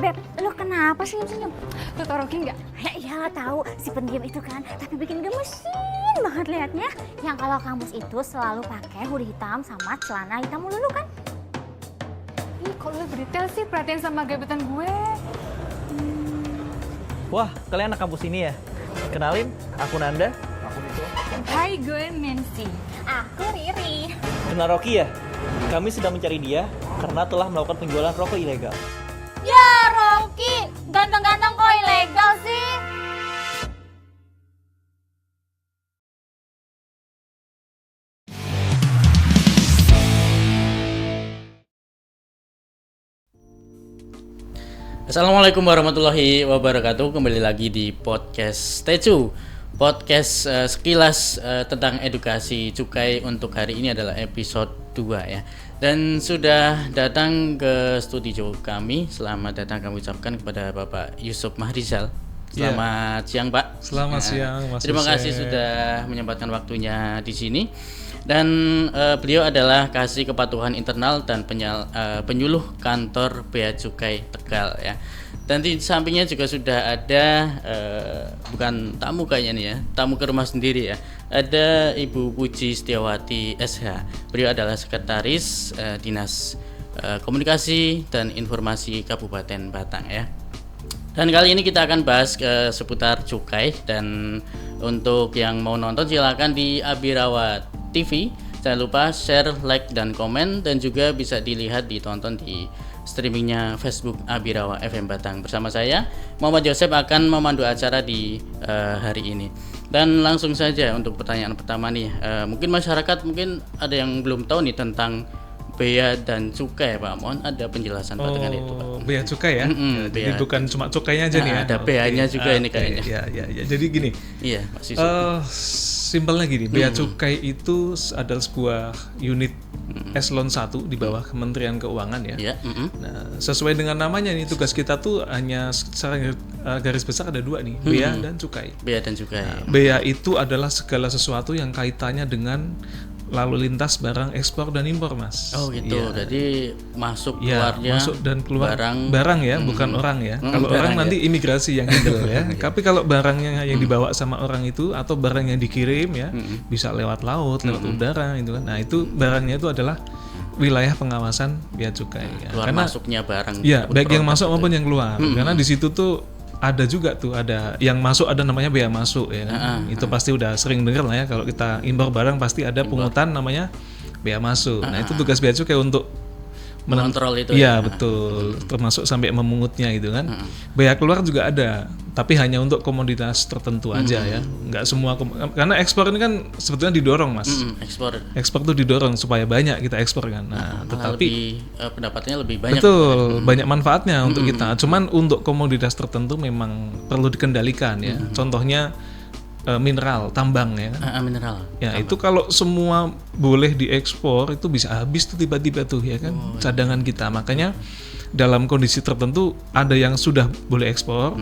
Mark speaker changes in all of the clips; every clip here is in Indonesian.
Speaker 1: Beb, lu kenapa senyum-senyum?
Speaker 2: Lu tau Rocky nggak?
Speaker 1: Ya iyalah tahu, si pendiam itu kan, tapi bikin gemesin banget liatnya. Yang kalau kampus itu selalu pakai hoodie hitam sama celana hitam melulu kan?
Speaker 2: Ih, kok lu berdetail sih perhatian sama gebetan gue?
Speaker 3: Wah, kalian anak kampus ini ya? Kenalin, aku Nanda.
Speaker 2: Hai, gue Nancy.
Speaker 1: Aku Riri.
Speaker 3: Kenal Rocky ya? Kami sedang mencari dia karena telah melakukan penjualan rokok ilegal.
Speaker 1: Ya Rocky, ganteng-ganteng kok ilegal sih?
Speaker 4: Assalamualaikum warahmatullahi wabarakatuh. Kembali lagi di podcast Tecu. Podcast sekilas tentang edukasi cukai untuk hari ini adalah episode 2 ya. Dan sudah datang ke studio kami. Selamat datang kami ucapkan kepada Bapak Yusuf Mahrizal. Selamat siang Pak.
Speaker 5: Selamat siang Mas.
Speaker 4: Terima kasih sudah menyempatkan waktunya di sini. Dan beliau adalah kasih kepatuhan internal dan penyuluh kantor Bea Cukai Tegal ya. Dan di sampingnya juga sudah ada bukan tamu kayaknya nih ya, tamu ke rumah sendiri ya. Ada Ibu Puji Setiawati SH. Beliau adalah sekretaris Dinas Komunikasi dan Informasi Kabupaten Batang ya. Dan kali ini kita akan bahas seputar cukai, dan untuk yang mau nonton silakan di Abirawa TV. Jangan lupa share, like, dan komen, dan juga bisa dilihat ditonton di streamingnya Facebook Abirawa FM Batang. Bersama saya Muhammad Joseph akan memandu acara di hari ini. Dan langsung saja untuk pertanyaan pertama nih, mungkin masyarakat mungkin ada yang belum tahu nih tentang bea dan cukai Pak. Mohon ada penjelasan Pak dengan itu Pak.
Speaker 5: Bea cukai ya? Jadi
Speaker 4: bea.
Speaker 5: bukan cuma cukainya aja nih ya?
Speaker 4: Ada beanya juga ini kayaknya.
Speaker 5: Ya. Jadi gini,
Speaker 4: Iya Pak Sisuk.
Speaker 5: simpelnya gini, bea cukai itu adalah sebuah unit eselon 1 di bawah Kementerian Keuangan ya.
Speaker 4: Iya.
Speaker 5: Nah, sesuai dengan namanya nih, tugas kita tuh hanya secara garis besar ada dua nih, bea dan cukai.
Speaker 4: Bea dan cukai.
Speaker 5: Nah, bea itu adalah segala sesuatu yang kaitannya dengan lalu lintas barang ekspor dan impor, Mas.
Speaker 4: Oh gitu.
Speaker 5: Iya.
Speaker 4: Jadi masuk
Speaker 5: Ya,
Speaker 4: keluarnya
Speaker 5: masuk dan keluar
Speaker 4: barang
Speaker 5: ya, bukan orang ya. Kalau
Speaker 4: barang
Speaker 5: orang
Speaker 4: ya.
Speaker 5: nanti imigrasi yang handle ya. Tapi kalau barangnya yang dibawa sama orang itu atau barang yang dikirim ya, bisa lewat laut, lewat udara itu kan. Nah, itu barangnya itu adalah wilayah pengawasan bea cukai ya.
Speaker 4: keluar
Speaker 5: Karena
Speaker 4: masuknya barang.
Speaker 5: ya, baik yang
Speaker 4: produk
Speaker 5: masuk
Speaker 4: gitu.
Speaker 5: maupun yang keluar. Karena di situ tuh ada juga tuh, ada yang masuk, ada namanya bea masuk ya kan. Itu pasti udah sering dengar lah ya, kalau kita impor barang pasti ada pungutan namanya bea masuk. Nah, itu tugas bea cukai untuk
Speaker 4: mengontrol itu.
Speaker 5: Iya, betul. Termasuk sampai memungutnya gitu kan. Bea keluar juga ada, tapi hanya untuk komoditas tertentu aja ya. Enggak semua karena ekspor ini kan sebetulnya didorong, Mas.
Speaker 4: Ekspor.
Speaker 5: Ekspor tuh didorong supaya banyak kita ekspor kan. Nah,
Speaker 4: Malah
Speaker 5: tetapi
Speaker 4: pendapatannya lebih banyak.
Speaker 5: betul, banyak manfaatnya untuk kita. Cuman untuk komoditas tertentu memang perlu dikendalikan ya. Contohnya mineral, tambang ya kan.
Speaker 4: Mineral.
Speaker 5: Ya, itu kalau semua boleh diekspor itu bisa habis tuh tiba-tiba tuh ya kan, cadangan kita. Makanya dalam kondisi tertentu ada yang sudah boleh ekspor,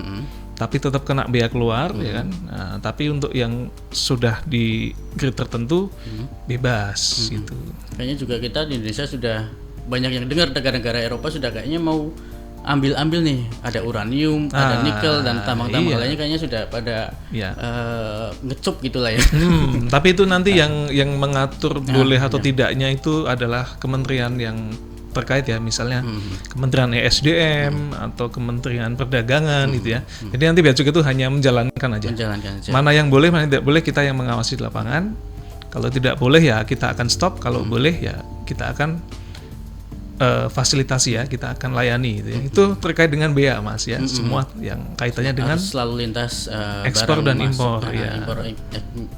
Speaker 5: tapi tetap kena bea keluar ya kan. Nah, tapi untuk yang sudah di grade tertentu bebas gitu.
Speaker 4: Kayaknya juga kita di Indonesia sudah banyak yang dengar negara-negara Eropa sudah kayaknya mau ambil nih, ada uranium, ada nikel dan tambang-tambang lainnya kayaknya sudah pada ngecup gitulah ya.
Speaker 5: Tapi itu nanti yang mengatur boleh atau tidaknya itu adalah kementerian yang terkait ya, misalnya Kementerian ESDM atau Kementerian Perdagangan gitu ya. Jadi nanti bea cukai itu hanya menjalankan aja. Mana yang boleh, mana tidak boleh, kita yang mengawasi di lapangan. Kalau tidak boleh ya kita akan stop, kalau boleh ya kita akan fasilitasi ya, kita akan layani gitu ya. Itu terkait dengan bea Mas ya, semua yang kaitannya dengan
Speaker 4: harus selalu lintas
Speaker 5: ekspor dan impor ya.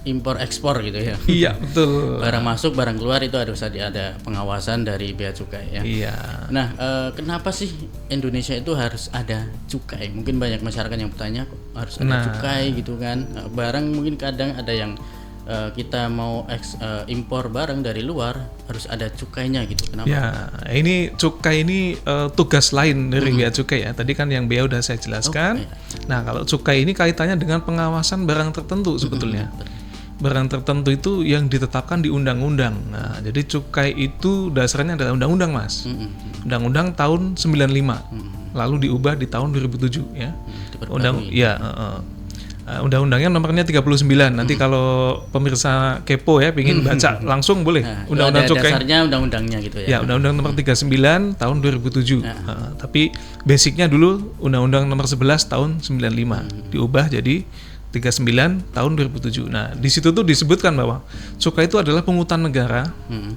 Speaker 4: Impor ekspor gitu ya.
Speaker 5: Iya, betul.
Speaker 4: Barang masuk, barang keluar itu harus ada pengawasan dari bea cukai ya.
Speaker 5: Iya.
Speaker 4: Nah, kenapa sih Indonesia itu harus ada cukai? Mungkin banyak masyarakat yang bertanya kok harus ada cukai gitu kan. Barang mungkin kadang ada yang kita mau impor barang dari luar harus ada cukainya gitu. Kenapa?
Speaker 5: Ya, ini cukai ini tugas lain dari bea cukai ya. Tadi kan yang bea udah saya jelaskan. Nah, kalau cukai ini kaitannya dengan pengawasan barang tertentu sebetulnya. Barang tertentu itu yang ditetapkan di undang-undang. Nah, jadi cukai itu dasarnya adalah undang-undang, Mas. Undang-undang tahun 95. lalu diubah di tahun 2007 ya.
Speaker 4: Diperbarui.
Speaker 5: Undang-undangnya nomornya 39. Nanti kalau pemirsa kepo ya pingin baca langsung boleh.
Speaker 4: Nah,
Speaker 5: Undang-undang
Speaker 4: ada
Speaker 5: cukai.
Speaker 4: dasarnya undang-undangnya gitu ya.
Speaker 5: Ya, Undang-Undang nomor 39 tahun 2007. Tapi basicnya dulu Undang-Undang nomor 11 tahun 95. Diubah jadi 39 tahun 2007. Nah, di situ tuh disebutkan bahwa cukai itu adalah pungutan negara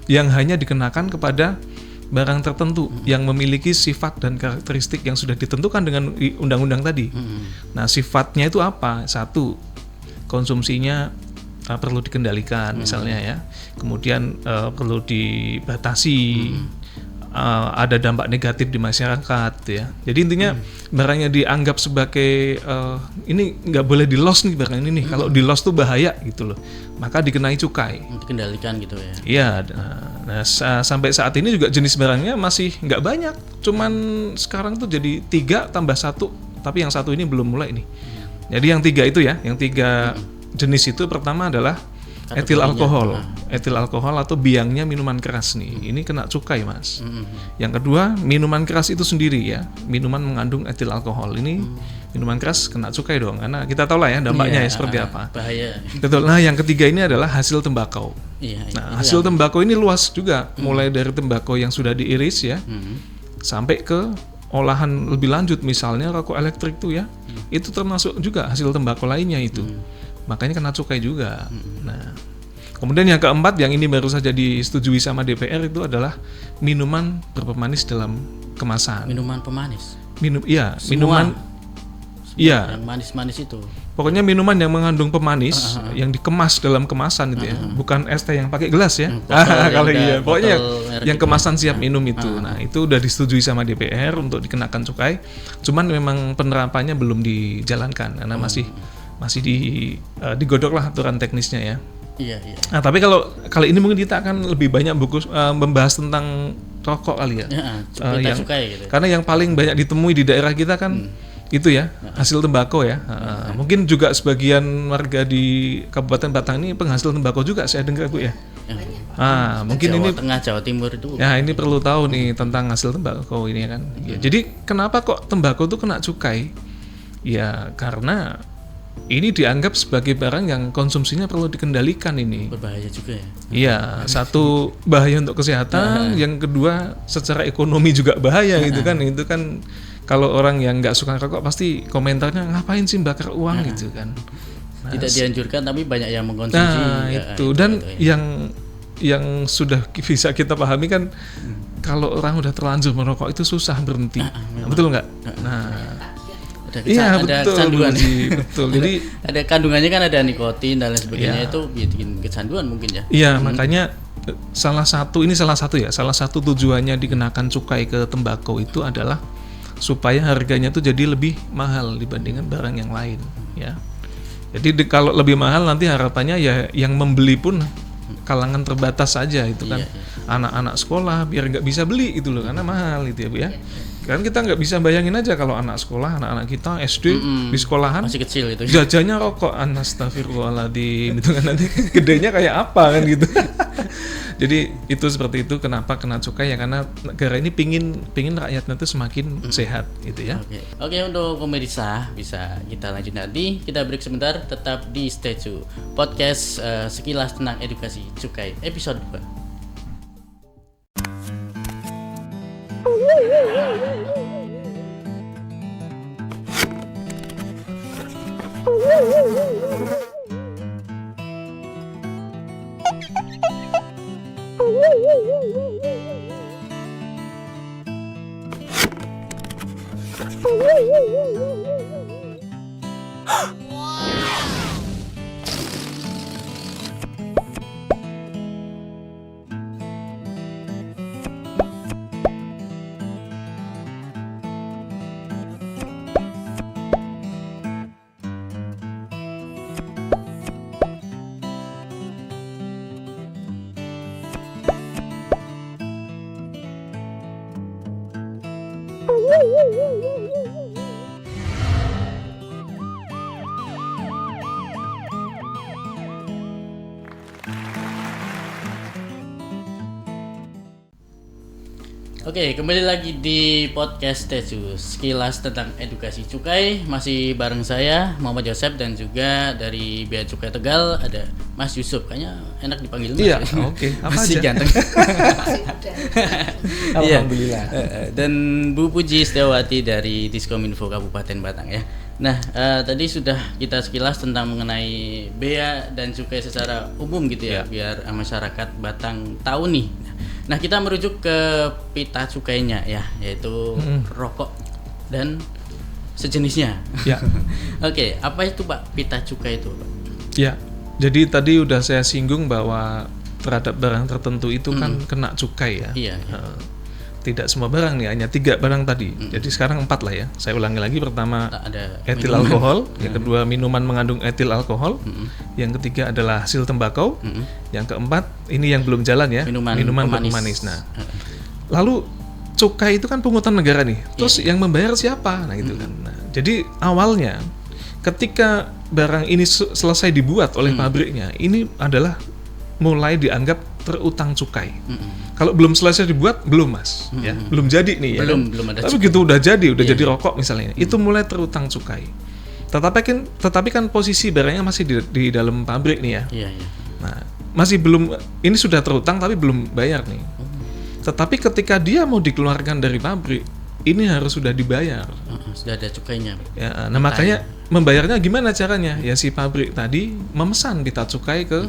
Speaker 5: yang hanya dikenakan kepada barang tertentu yang memiliki sifat dan karakteristik yang sudah ditentukan dengan undang-undang tadi. Nah, sifatnya itu apa? Satu, konsumsinya perlu dikendalikan misalnya ya. Kemudian perlu dibatasi. Ada dampak negatif di masyarakat ya. Jadi intinya barang yang dianggap sebagai ini nggak boleh di loss nih barang ini nih. Kalau di loss tuh bahaya gitu loh. Maka dikenai cukai.
Speaker 4: Dikendalikan gitu ya.
Speaker 5: Iya. Nah, sampai saat ini juga jenis barangnya masih nggak banyak. Cuman sekarang tuh jadi 3 tambah 1. Tapi yang 1 ini belum mulai nih. Jadi yang 3 itu ya, yang 3 jenis itu pertama adalah etil alkohol. Etil alkohol atau biangnya minuman keras nih. Ini kena cukai, Mas. Yang kedua, minuman keras itu sendiri ya. Minuman mengandung etil alkohol. Ini minuman keras kena cukai dong. Karena kita tahu lah ya dampaknya ya seperti apa.
Speaker 4: Bahaya.
Speaker 5: Betul. Nah, yang ketiga ini adalah hasil tembakau.
Speaker 4: Iya.
Speaker 5: Nah, hasil tembakau ini luas juga. Mulai dari tembakau yang sudah diiris ya. Sampai ke olahan lebih lanjut. Misalnya rokok elektrik tuh ya. Itu termasuk juga hasil tembakau lainnya itu. Makanya kena cukai juga. Nah, kemudian yang keempat yang ini baru saja disetujui sama DPR itu adalah minuman berpemanis dalam kemasan.
Speaker 4: Minuman pemanis.
Speaker 5: Minuman
Speaker 4: Yang manis-manis itu.
Speaker 5: Pokoknya minuman yang mengandung pemanis yang dikemas dalam kemasan itu ya. Bukan es teh yang pakai gelas ya. Kalau iya, pokoknya yang kemasan siap minum itu. Nah, itu udah disetujui sama DPR untuk dikenakan cukai. Cuman memang penerapannya belum dijalankan karena masih digodok lah aturan teknisnya ya.
Speaker 4: Iya.
Speaker 5: Nah, tapi kalau kali ini mungkin kita akan lebih banyak membahas tentang rokok kali ya.
Speaker 4: Yang cukai gitu.
Speaker 5: Karena yang paling banyak ditemui di daerah kita kan itu ya, hasil tembakau ya. Mungkin juga sebagian warga di Kabupaten Batang ini penghasil tembakau juga saya dengar Bu ya. Mungkin
Speaker 4: Jawa
Speaker 5: ini
Speaker 4: Tengah, Jawa Timur itu.
Speaker 5: Ya, ini perlu tahu nih tentang hasil tembakau ini kan. Ya, jadi kenapa kok tembakau itu kena cukai? Ya, karena ini dianggap sebagai barang yang konsumsinya perlu dikendalikan ini.
Speaker 4: Berbahaya juga ya.
Speaker 5: Iya, satu bahaya untuk kesehatan, yang kedua secara ekonomi juga bahaya gitu kan. Itu kan kalau orang yang nggak suka rokok pasti komentarnya ngapain sih bakar uang gitu kan. Nah,
Speaker 4: tidak dianjurkan tapi banyak yang mengkonsumsi.
Speaker 5: Nah, itu dan yang sudah bisa kita pahami kan kalau orang udah terlanjur merokok itu susah berhenti. Betul nggak?
Speaker 4: Ada kecanduan.
Speaker 5: Betul. Jadi
Speaker 4: ada kandungannya kan ada nikotin dan lain sebagainya itu bikin kecanduan mungkin ya.
Speaker 5: Iya, makanya salah satu tujuannya dikenakan cukai ke tembakau itu adalah supaya harganya tuh jadi lebih mahal dibandingkan barang yang lain ya. Jadi kalau lebih mahal nanti harapannya ya yang membeli pun kalangan terbatas saja itu kan. Anak-anak sekolah biar nggak bisa beli itu loh karena mahal itu ya Bu ya. Kan kita nggak bisa bayangin aja kalau anak anak kita SD di sekolahan
Speaker 4: masih kecil itu
Speaker 5: jajannya rokok, astagfirullahaladzim itu kan nanti gedenya kayak apa kan gitu. Jadi itu seperti itu kenapa kena cukai ya karena negara ini pingin rakyatnya itu semakin sehat gitu ya.
Speaker 4: Oke, untuk pemirsa bisa kita lanjut nanti, kita break sebentar, tetap di Stay Tune podcast sekilas tentang edukasi cukai episode 2. Oke, kembali lagi di podcast Teju, sekilas tentang edukasi cukai. Masih bareng saya Muhammad Joseph dan juga dari Bea Cukai Tegal ada Mas Yusuf. Kayaknya enak dipanggil Mas.
Speaker 5: Iya,
Speaker 4: ya.
Speaker 5: oke. Apa
Speaker 4: Masih
Speaker 5: aja?
Speaker 4: ganteng. Iya.
Speaker 3: Alhamdulillah.
Speaker 4: Dan Bu Puji Setiawati dari Diskominfo Kabupaten Batang ya. Nah, tadi sudah kita sekilas tentang mengenai bea dan cukai secara umum gitu ya, biar masyarakat Batang tahu nih. Nah, kita merujuk ke pita cukainya ya, yaitu rokok dan sejenisnya.
Speaker 5: Ya.
Speaker 4: Oke, apa itu Pak pita cukai itu, Pak?
Speaker 5: Ya, jadi tadi udah saya singgung bahwa terhadap barang tertentu itu kan kena cukai ya.
Speaker 4: Iya.
Speaker 5: Tidak semua barang nih, hanya 3 barang tadi. Jadi sekarang 4 lah ya. Saya ulangi lagi, pertama
Speaker 4: Ada
Speaker 5: etil
Speaker 4: minuman.
Speaker 5: alkohol, yang kedua minuman mengandung etil alkohol, yang ketiga adalah hasil tembakau, yang keempat ini yang belum jalan ya,
Speaker 4: Minuman
Speaker 5: berpemanis. Nah, lalu cukai itu kan pungutan negara nih. Terus yang membayar siapa? Nah, itu kan. Nah, jadi awalnya ketika barang ini selesai dibuat oleh pabriknya, ini adalah mulai dianggap terutang cukai. Kalau belum selesai dibuat, belum Mas, ya, belum jadi nih.
Speaker 4: Belum ada
Speaker 5: Tapi gitu udah jadi rokok misalnya, itu mulai terutang cukai. Tetapi kan posisi barangnya masih di dalam pabrik nih ya.
Speaker 4: Iya.
Speaker 5: Nah, masih belum, ini sudah terutang tapi belum bayar nih. Tetapi ketika dia mau dikeluarkan dari pabrik, ini harus sudah dibayar.
Speaker 4: Sudah ada cukainya.
Speaker 5: Ya, nah makanya membayarnya gimana caranya? Ya si pabrik tadi memesan pita cukai ke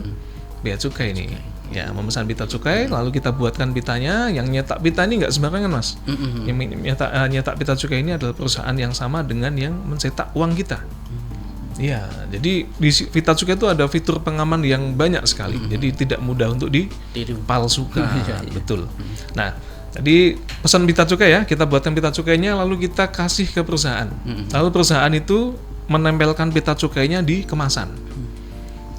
Speaker 5: bea cukai nih. Ya, memesan pita cukai, lalu kita buatkan pitanya. Yang nyetak pita ini nggak sembarangan Mas. Yang nyetak pita cukai ini adalah perusahaan yang sama dengan yang mencetak uang kita. Iya, jadi di pita cukai itu ada fitur pengaman yang banyak sekali. Jadi tidak mudah untuk dipalsukan. Betul. Nah, jadi pesan pita cukai ya, kita buatkan pita cukainya, lalu kita kasih ke perusahaan. Lalu perusahaan itu menempelkan pita cukainya di kemasan.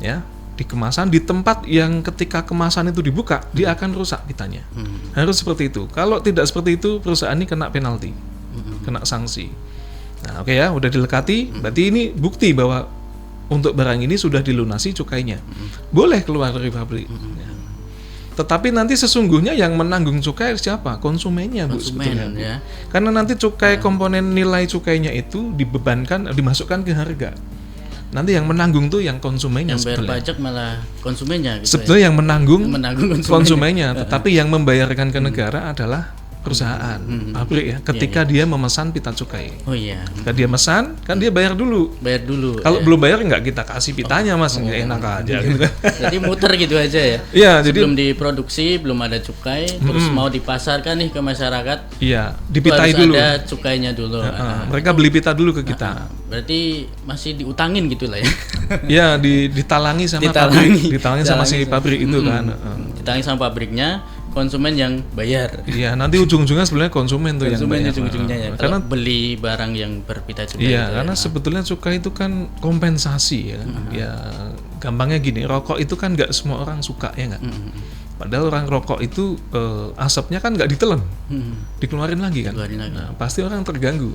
Speaker 5: Ya, di kemasan, di tempat yang ketika kemasan itu dibuka, dia akan rusak pitanya. Harus seperti itu. Kalau tidak seperti itu, perusahaan ini kena penalti, kena sanksi. Nah, oke ya, udah dilekati, berarti ini bukti bahwa untuk barang ini sudah dilunasi cukainya. Boleh keluar dari pabrik. Ya. Tetapi nanti sesungguhnya yang menanggung cukai siapa? Konsumennya, Bu, sebetulnya.
Speaker 4: Ya.
Speaker 5: Karena nanti cukai komponen nilai cukainya itu dibebankan, dimasukkan ke harga. Nanti yang menanggung tuh yang konsumennya,
Speaker 4: Yang bayar
Speaker 5: sebetulnya.
Speaker 4: pajak malah konsumennya gitu.
Speaker 5: Sebetulnya yang menanggung
Speaker 4: konsumennya.
Speaker 5: konsumennya, tetapi yang membayarkan ke negara adalah perusahaan, pabrik ya. Ketika dia memesan pita cukai,
Speaker 4: Oh iya.
Speaker 5: ketika dia mesan, kan dia bayar dulu.
Speaker 4: Bayar dulu.
Speaker 5: Kalau belum bayar nggak kita kasih pitanya Mas, nggak enak aja gitu kan.
Speaker 4: Jadi muter gitu aja ya.
Speaker 5: Iya, jadi
Speaker 4: Sebelum diproduksi belum ada cukai, terus mau dipasarkan nih ke masyarakat.
Speaker 5: iya,
Speaker 4: itu
Speaker 5: dipitai
Speaker 4: harus
Speaker 5: dulu.
Speaker 4: ada cukainya dulu.
Speaker 5: Mereka beli pita dulu ke kita.
Speaker 4: Berarti masih diutangin gitu lah ya.
Speaker 5: Iya, ditalangi sama
Speaker 4: Ditalangi.
Speaker 5: pabrik, ditalangi sama si
Speaker 4: Ditalangi.
Speaker 5: pabrik itu kan.
Speaker 4: Ditangi sama pabriknya, konsumen yang bayar.
Speaker 5: Iya, nanti ujung-ujungnya sebenarnya konsumen tuh
Speaker 4: Konsumen
Speaker 5: yang bayar.
Speaker 4: ujung-ujungnya ya.
Speaker 5: Karena
Speaker 4: Kalau beli barang yang berpita cukai.
Speaker 5: iya,
Speaker 4: itu
Speaker 5: karena
Speaker 4: ya.
Speaker 5: sebetulnya cukai itu kan kompensasi ya kan. Ya, gampangnya gini, rokok itu kan nggak semua orang suka ya nggak. Padahal orang rokok itu asapnya kan nggak ditelan, dikeluarin lagi kan.
Speaker 4: Dikeluarin lagi.
Speaker 5: Nah, pasti orang terganggu.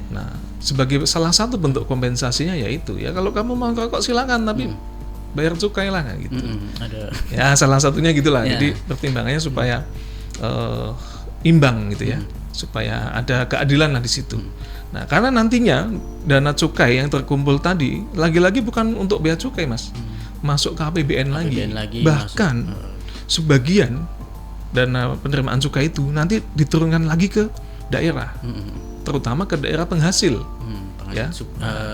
Speaker 5: Nah, sebagai salah satu bentuk kompensasinya yaitu ya kalau kamu mau rokok silakan tapi bayar cukai lah gitu.
Speaker 4: Ada.
Speaker 5: Ya salah satunya gitulah.
Speaker 4: Ya.
Speaker 5: Jadi pertimbangannya supaya imbang gitu ya, supaya ada keadilan lah di situ. Nah, karena nantinya dana cukai yang terkumpul tadi lagi-lagi bukan untuk bea cukai Mas, masuk ke APBN lagi. Bahkan sebagian dana penerimaan cukai itu nanti diturunkan lagi ke daerah, terutama ke daerah penghasil. Ya.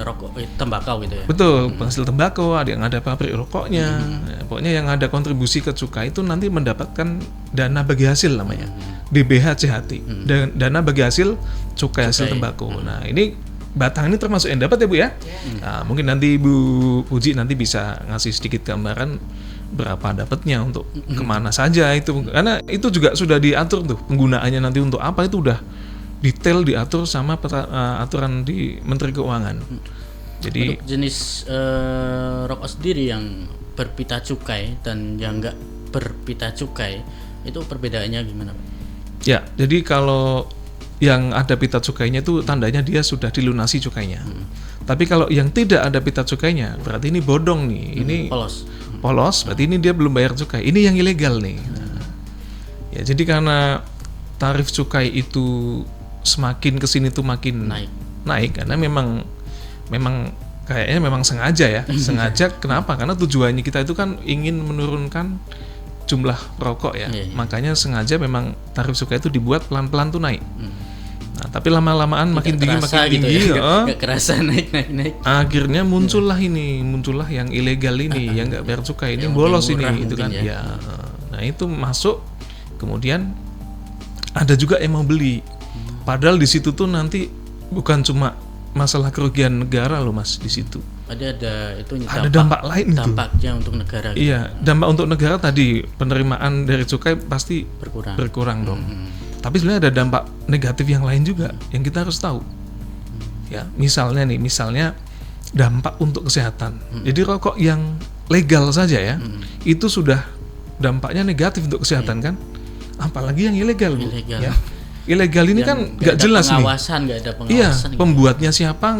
Speaker 4: Rokok, tembakau gitu ya.
Speaker 5: Betul, penghasil tembakau, ada yang ada pabrik rokoknya. Ya, pokoknya yang ada kontribusi ke cukai itu nanti mendapatkan dana bagi hasil namanya. DBH CHT. Dana bagi hasil cukai hasil tembakau. Nah, ini Batang ini termasuk yang dapat ya Bu ya. Nah, mungkin nanti Bu Puji nanti bisa ngasih sedikit gambaran berapa dapatnya untuk kemana saja itu. Karena itu juga sudah diatur tuh penggunaannya nanti untuk apa itu udah detail diatur sama aturan di Menteri Keuangan. Jadi
Speaker 4: Untuk jenis rokok sendiri yang berpita cukai dan yang enggak berpita cukai itu perbedaannya gimana Pak?
Speaker 5: ya, jadi kalau yang ada pita cukainya itu tandanya dia sudah dilunasi cukainya. Tapi kalau yang tidak ada pita cukainya berarti ini bodong nih. Ini
Speaker 4: Polos.
Speaker 5: berarti ini dia belum bayar cukai. Ini yang ilegal nih. Nah, ya jadi karena tarif cukai itu semakin kesini tuh makin naik karena memang kayaknya memang sengaja ya. Sengaja kenapa? Karena tujuannya kita itu kan ingin menurunkan jumlah rokok ya. Makanya sengaja memang tarif cukai itu dibuat pelan-pelan tuh naik. Nah, tapi lama-lamaan makin tinggi
Speaker 4: gitu ya. Gak kerasa naik.
Speaker 5: Akhirnya muncullah yang ilegal ini, yang nggak bayar cukai ini, bolos ini, itu kan. Ya. Nah itu masuk, kemudian ada juga yang mau beli. Padahal di situ tuh nanti bukan cuma masalah kerugian negara loh Mas di situ.
Speaker 4: Ada
Speaker 5: dampak lain itu.
Speaker 4: Dampaknya untuk negara.
Speaker 5: Iya, dampak untuk negara tadi penerimaan dari cukai pasti berkurang dong. Tapi sebenarnya ada dampak negatif yang lain juga yang kita harus tahu. Ya, misalnya dampak untuk kesehatan. Jadi rokok yang legal saja ya, itu sudah dampaknya negatif untuk kesehatan kan? Apalagi yang ilegal. Ya. Ilegal ini kan nggak jelas nih.
Speaker 4: Nggak ada pengawasan.
Speaker 5: Iya, pembuatnya siapa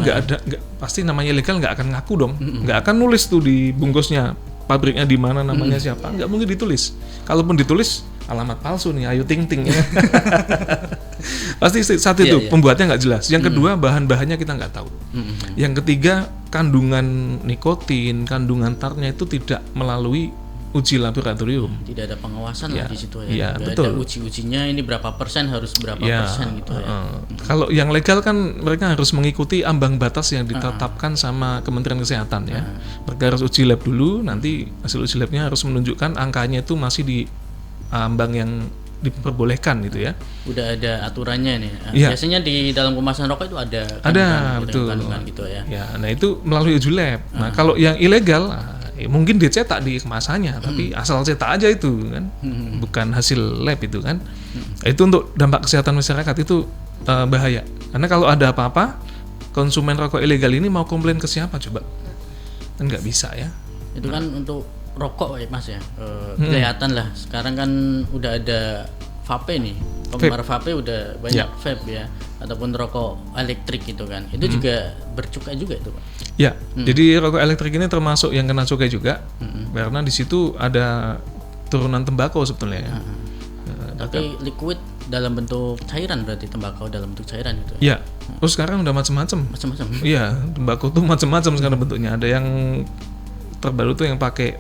Speaker 5: pasti namanya ilegal nggak akan ngaku dong, nggak akan nulis tuh di bungkusnya pabriknya di mana, namanya siapa, nggak mungkin ditulis. Kalaupun ditulis alamat palsu nih, Ayu Ting Ting. Pasti satu itu pembuatnya nggak jelas. Yang kedua bahan-bahannya kita nggak tahu. Yang ketiga kandungan nikotin, kandungan tarnya itu tidak melalui uji laboratorium.
Speaker 4: Tidak ada pengawasan lah di situ ya.
Speaker 5: Iya,
Speaker 4: Ada
Speaker 5: betul.
Speaker 4: uji-ujinya ini berapa persen harus berapa persen gitu ya.
Speaker 5: Kalau yang legal kan mereka harus mengikuti ambang batas yang ditetapkan sama Kementerian Kesehatan ya. Mereka harus uji lab dulu, nanti hasil uji labnya harus menunjukkan angkanya itu masih di ambang yang diperbolehkan gitu ya.
Speaker 4: Udah ada aturannya nih.
Speaker 5: Ya.
Speaker 4: Biasanya di dalam kemasan rokok itu ada kandungan gitu ya.
Speaker 5: Ya, nah itu melalui uji lab. Nah, kalau yang ilegal mungkin dicetak di kemasannya, tapi asal cetak aja itu kan, bukan hasil lab itu kan. Itu untuk dampak kesehatan masyarakat itu bahaya. Karena kalau ada apa-apa, konsumen rokok ilegal ini mau komplain ke siapa coba? Kan nggak bisa ya.
Speaker 4: Itu kan untuk rokok ya Mas ya. Kelihatan lah. Sekarang kan udah ada vape nih. Penggemar vape udah banyak vape ya, ataupun rokok elektrik gitu kan. Itu juga bercukai juga itu Pak.
Speaker 5: Ya, jadi rokok elektrik ini termasuk yang kena cukai juga, karena di situ ada turunan tembakau sebetulnya ya.
Speaker 4: Tapi liquid dalam bentuk cairan, berarti tembakau dalam bentuk cairan itu ya?
Speaker 5: Ya, sekarang udah macam-macam. Iya, tembakau tuh macam-macam sekarang bentuknya. Ada yang terbaru tuh yang pakai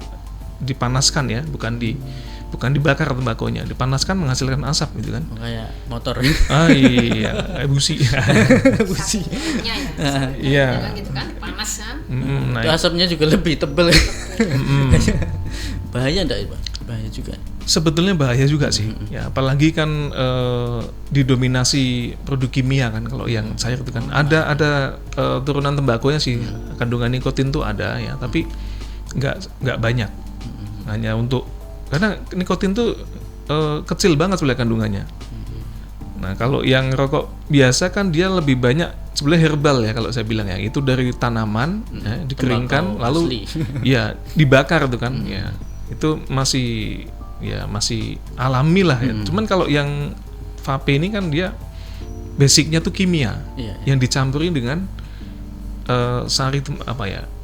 Speaker 5: dipanaskan ya, bukan dibakar tembakonya, dipanaskan menghasilkan asap gitu kan.
Speaker 4: Kayak motor.
Speaker 5: Iya, kayak busi.
Speaker 4: Busi.
Speaker 5: Iya.
Speaker 2: Gitu kan, panas kan.
Speaker 4: Itu asapnya juga lebih tebal. Bahaya enggak, Pak? Bahaya juga.
Speaker 5: Sebetulnya bahaya juga sih. Ya, apalagi kan didominasi produk kimia kan, kalau yang cair itu kan. Ada turunan tembakonya sih, kandungan nikotin tuh ada ya, tapi nggak banyak. Hanya karena nikotin tuh kecil banget sebenarnya kandungannya. Nah, kalau yang rokok biasa kan dia lebih banyak sebenarnya herbal ya kalau saya bilang ya. Itu dari tanaman ya, dikeringkan lalu ya dibakar tuh kan. Ya, itu masih alami lah ya. Cuman kalau yang vape ini kan dia basicnya tuh kimia yang dicampurin dengan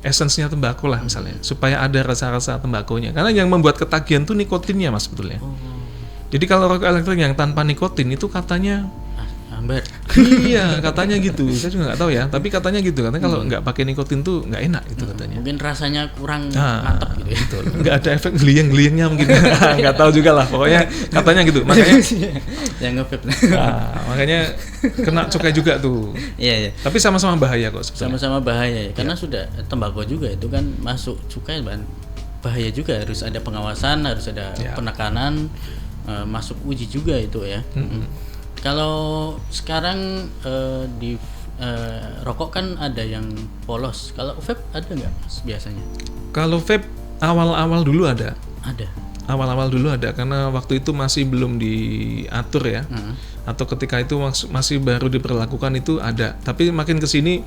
Speaker 5: esensnya tembakau lah misalnya, supaya ada rasa-rasa tembakonya. Karena yang membuat ketagihan tuh nikotinnya Mas sebetulnya. Jadi kalau rokok elektrik yang tanpa nikotin itu katanya
Speaker 4: hambar.
Speaker 5: Iya, katanya gitu. Saya juga nggak tahu ya, tapi katanya gitu. Katanya kalau nggak pakai nikotin tuh nggak enak itu katanya.
Speaker 4: Mungkin rasanya kurang mantap gitu ya.
Speaker 5: Betul. Nggak ada efek geliang-geliangnya mungkin. Nggak tahu juga lah. Pokoknya katanya gitu. Makanya
Speaker 4: yang nge-vape.
Speaker 5: Makanya kena cukai juga tuh.
Speaker 4: Iya.
Speaker 5: Tapi sama-sama bahaya kok sebetulnya.
Speaker 4: Sama-sama bahaya ya. Karena sudah tembakau juga itu kan masuk cukai bahaya juga, harus ada pengawasan, harus ada penekanan, masuk uji juga itu ya. Kalau sekarang di rokok kan ada yang polos. Kalau vape ada nggak Mas biasanya?
Speaker 5: Kalau vape awal-awal dulu ada. Awal-awal dulu ada karena waktu itu masih belum diatur ya. Atau ketika itu masih baru diberlakukan itu ada. Tapi makin kesini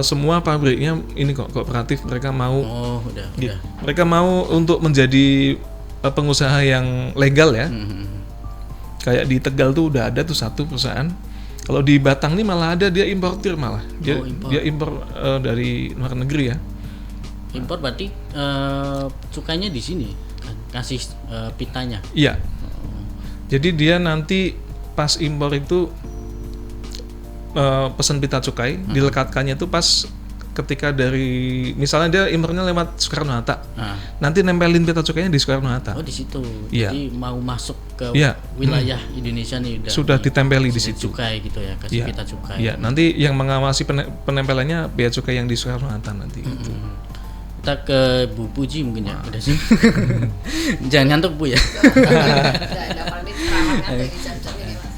Speaker 5: semua pabriknya ini kok kooperatif, mereka mau.
Speaker 4: Udah.
Speaker 5: Mereka mau untuk menjadi pengusaha yang legal ya. Kayak di Tegal tuh udah ada tuh satu perusahaan. Kalau di Batang nih malah ada, dia importir malah. Dia impor dari luar negeri ya.
Speaker 4: Impor berarti cukainya di sini kan, kasih pitanya.
Speaker 5: Iya. Jadi dia nanti pas impor itu pesan pita cukai dilekatkannya itu pas ketika dari misalnya dia impornya lewat Soekarno-Hatta, nanti nempelin pita cukainya di Soekarno-Hatta.
Speaker 4: Oh di situ.
Speaker 5: Iya.
Speaker 4: Jadi mau masuk ke
Speaker 5: Iya.
Speaker 4: wilayah Indonesia nih
Speaker 5: Sudah ditempeli di situ.
Speaker 4: Cukai gitu ya, kasih
Speaker 5: Iya.
Speaker 4: pita cukai.
Speaker 5: Iya, nanti yang mengawasi penempelannya bea cukai yang di Soekarno-Hatta nanti. Gitu.
Speaker 4: Kita ke Bu Puji mungkin ya, udah sih. Jangan ngantuk Bu ya.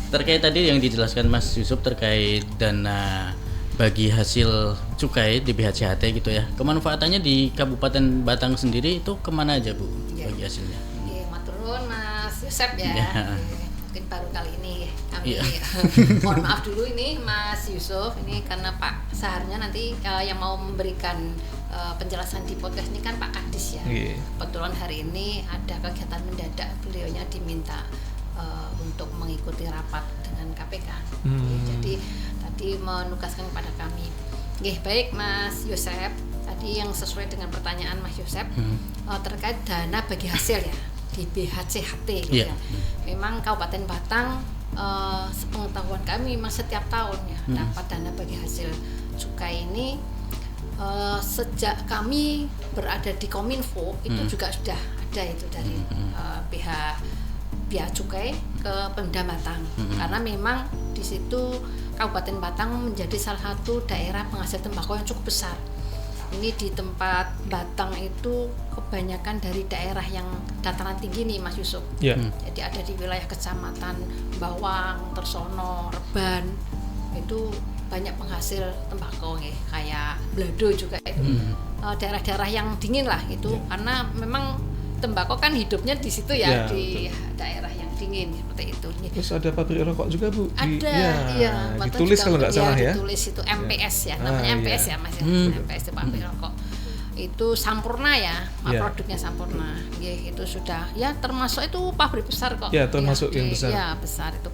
Speaker 4: Terkait tadi yang dijelaskan Mas Yusuf terkait dana bagi hasil cukai di BHCHT gitu ya, kemanfaatannya di Kabupaten Batang sendiri itu kemana aja Bu bagi hasilnya?
Speaker 6: Matur nuwun Mas Yusuf ya. Mungkin baru kali ini kami
Speaker 4: Iya.
Speaker 6: mohon maaf dulu ini Mas Yusuf ini karena Pak seharusnya nanti yang mau memberikan penjelasan di podcast ini kan Pak Kadis ya. Kebetulan hari ini ada kegiatan mendadak, beliaunya diminta untuk mengikuti rapat dengan KPK. Jadi tadi menugaskan kepada kami. Baik Mas Yusuf, tadi yang sesuai dengan pertanyaan Mas Yusuf terkait dana bagi hasil ya di BHCHT gitu ya. Memang Kabupaten Batang sepengetahuan kami memang setiap tahun ya dapat dana bagi hasil cukai ini sejak kami berada di Kominfo itu juga sudah ada itu dari Bea Cukai ke Pemda Batang karena memang di situ Kabupaten Batang menjadi salah satu daerah penghasil tembakau yang cukup besar. Ini di tempat Batang itu kebanyakan dari daerah yang dataran tinggi nih Mas Yusuf. Jadi ada di wilayah kecamatan Bawang, Tersono, Reban itu banyak penghasil tembakau kayak Blado juga itu daerah-daerah yang dingin lah gitu karena memang tembakau kan hidupnya di situ ya di daerah yang dingin seperti itu.
Speaker 5: Terus ada pabrik rokok juga Bu?
Speaker 6: Ada,
Speaker 5: ditulis kalau nggak salah ya.
Speaker 6: Ditulis itu MPS ya, namanya MPS ya Mas. MPS itu pabrik rokok. Itu Sampurna ya, produknya Sampurna. Itu sudah ya termasuk itu pabrik besar kok.
Speaker 5: Ya, termasuk yang besar.
Speaker 6: Ya, besar itu.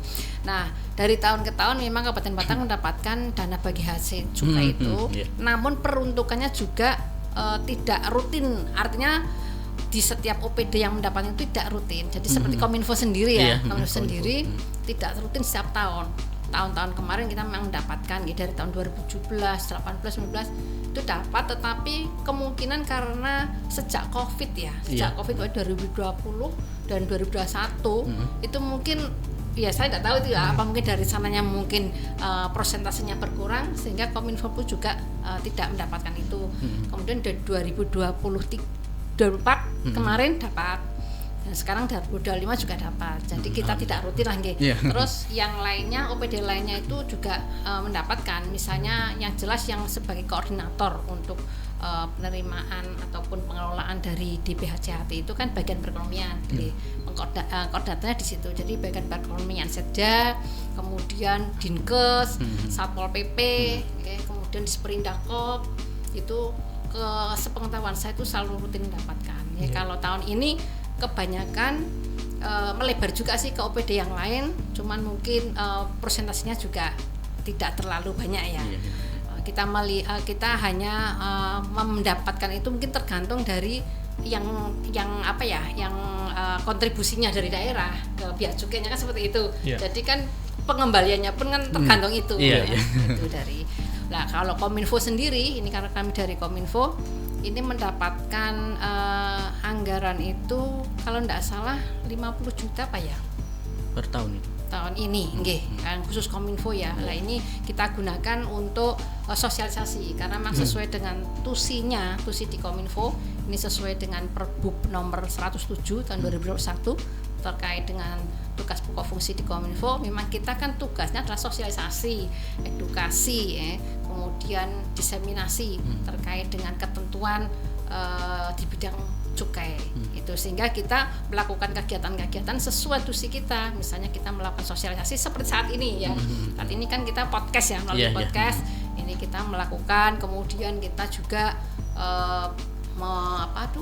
Speaker 6: Nah, dari tahun ke tahun memang Kabupaten Batang mendapatkan dana bagi hasil cukai itu. Namun peruntukannya juga tidak rutin. Artinya di setiap OPD yang mendapatkan itu tidak rutin. Jadi seperti Kominfo sendiri ya, Kominfo sendiri tidak rutin setiap tahun. Tahun-tahun kemarin kita memang mendapatkan dari tahun 2017, 18, 19 itu dapat, tetapi kemungkinan karena sejak Covid ya, Covid 2020 dan 2021 itu mungkin ya saya nggak tahu itu ya apa mungkin dari sananya mungkin persentasenya berkurang sehingga Kominfo pun juga tidak mendapatkan itu. Kemudian dari 2024 kemarin dapat, dan sekarang 2025 juga dapat. Jadi kita tidak rutin lagi. Terus yang lainnya OPD lainnya itu juga mendapatkan, misalnya yang jelas yang sebagai koordinator untuk penerimaan ataupun pengelolaan dari DBHCHT itu kan bagian perekonomian. Jadi koordinatornya di situ. Jadi bagian perekonomian Setda, kemudian Dinkes, Satpol PP, kemudian Disperindakob itu ke sepengetahuan saya itu selalu rutin mendapatkan. Kalau tahun ini kebanyakan melebar juga sih ke OPD yang lain, cuman mungkin persentasenya juga tidak terlalu banyak ya. Kita hanya mendapatkan itu mungkin tergantung dari yang kontribusinya dari daerah ke bea cukainya kan seperti itu. Jadi kan pengembaliannya pun kan tergantung itu. Itu dari. Nah, kalau Kominfo sendiri, ini karena kami dari Kominfo ini mendapatkan anggaran itu kalau tidak salah 50 juta Pak ya
Speaker 4: per tahun itu.
Speaker 6: Tahun ini, kan khusus Kominfo ya. Nah, ini kita gunakan untuk sosialisasi karena memang sesuai dengan tusi di Kominfo ini sesuai dengan Perbup nomor 107 tahun 2021 terkait dengan tugas pokok fungsi di Kominfo. Memang kita kan tugasnya adalah sosialisasi, edukasi, kemudian diseminasi terkait dengan ketentuan di bidang cukai itu, sehingga kita melakukan kegiatan-kegiatan sesuai tusi kita. Misalnya kita melakukan sosialisasi seperti saat ini ya. Saat ini kan kita podcast ya, melalui podcast ini kita melakukan, kemudian kita juga membuat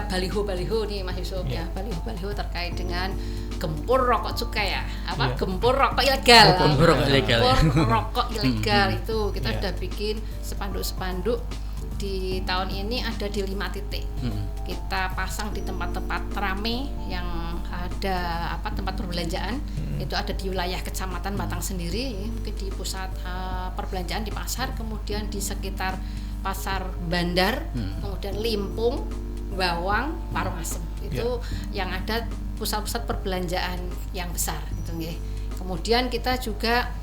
Speaker 6: baliho-baliho nih Mas Yusuf ya, baliho-baliho terkait dengan gempur rokok cukai ya, gempur rokok ilegal.
Speaker 4: Gempur rokok ilegal
Speaker 6: itu kita sudah bikin spanduk-spanduk di tahun ini ada di 5 titik. Kita pasang di tempat-tempat rame yang ada tempat perbelanjaan itu ada di wilayah Kecamatan Batang sendiri, mungkin di pusat perbelanjaan di pasar, kemudian di sekitar Pasar Bandar, kemudian Limpung, Bawang, Parungasem. Itu yang ada pusat-pusat perbelanjaan yang besar gitu nggih. Kemudian kita juga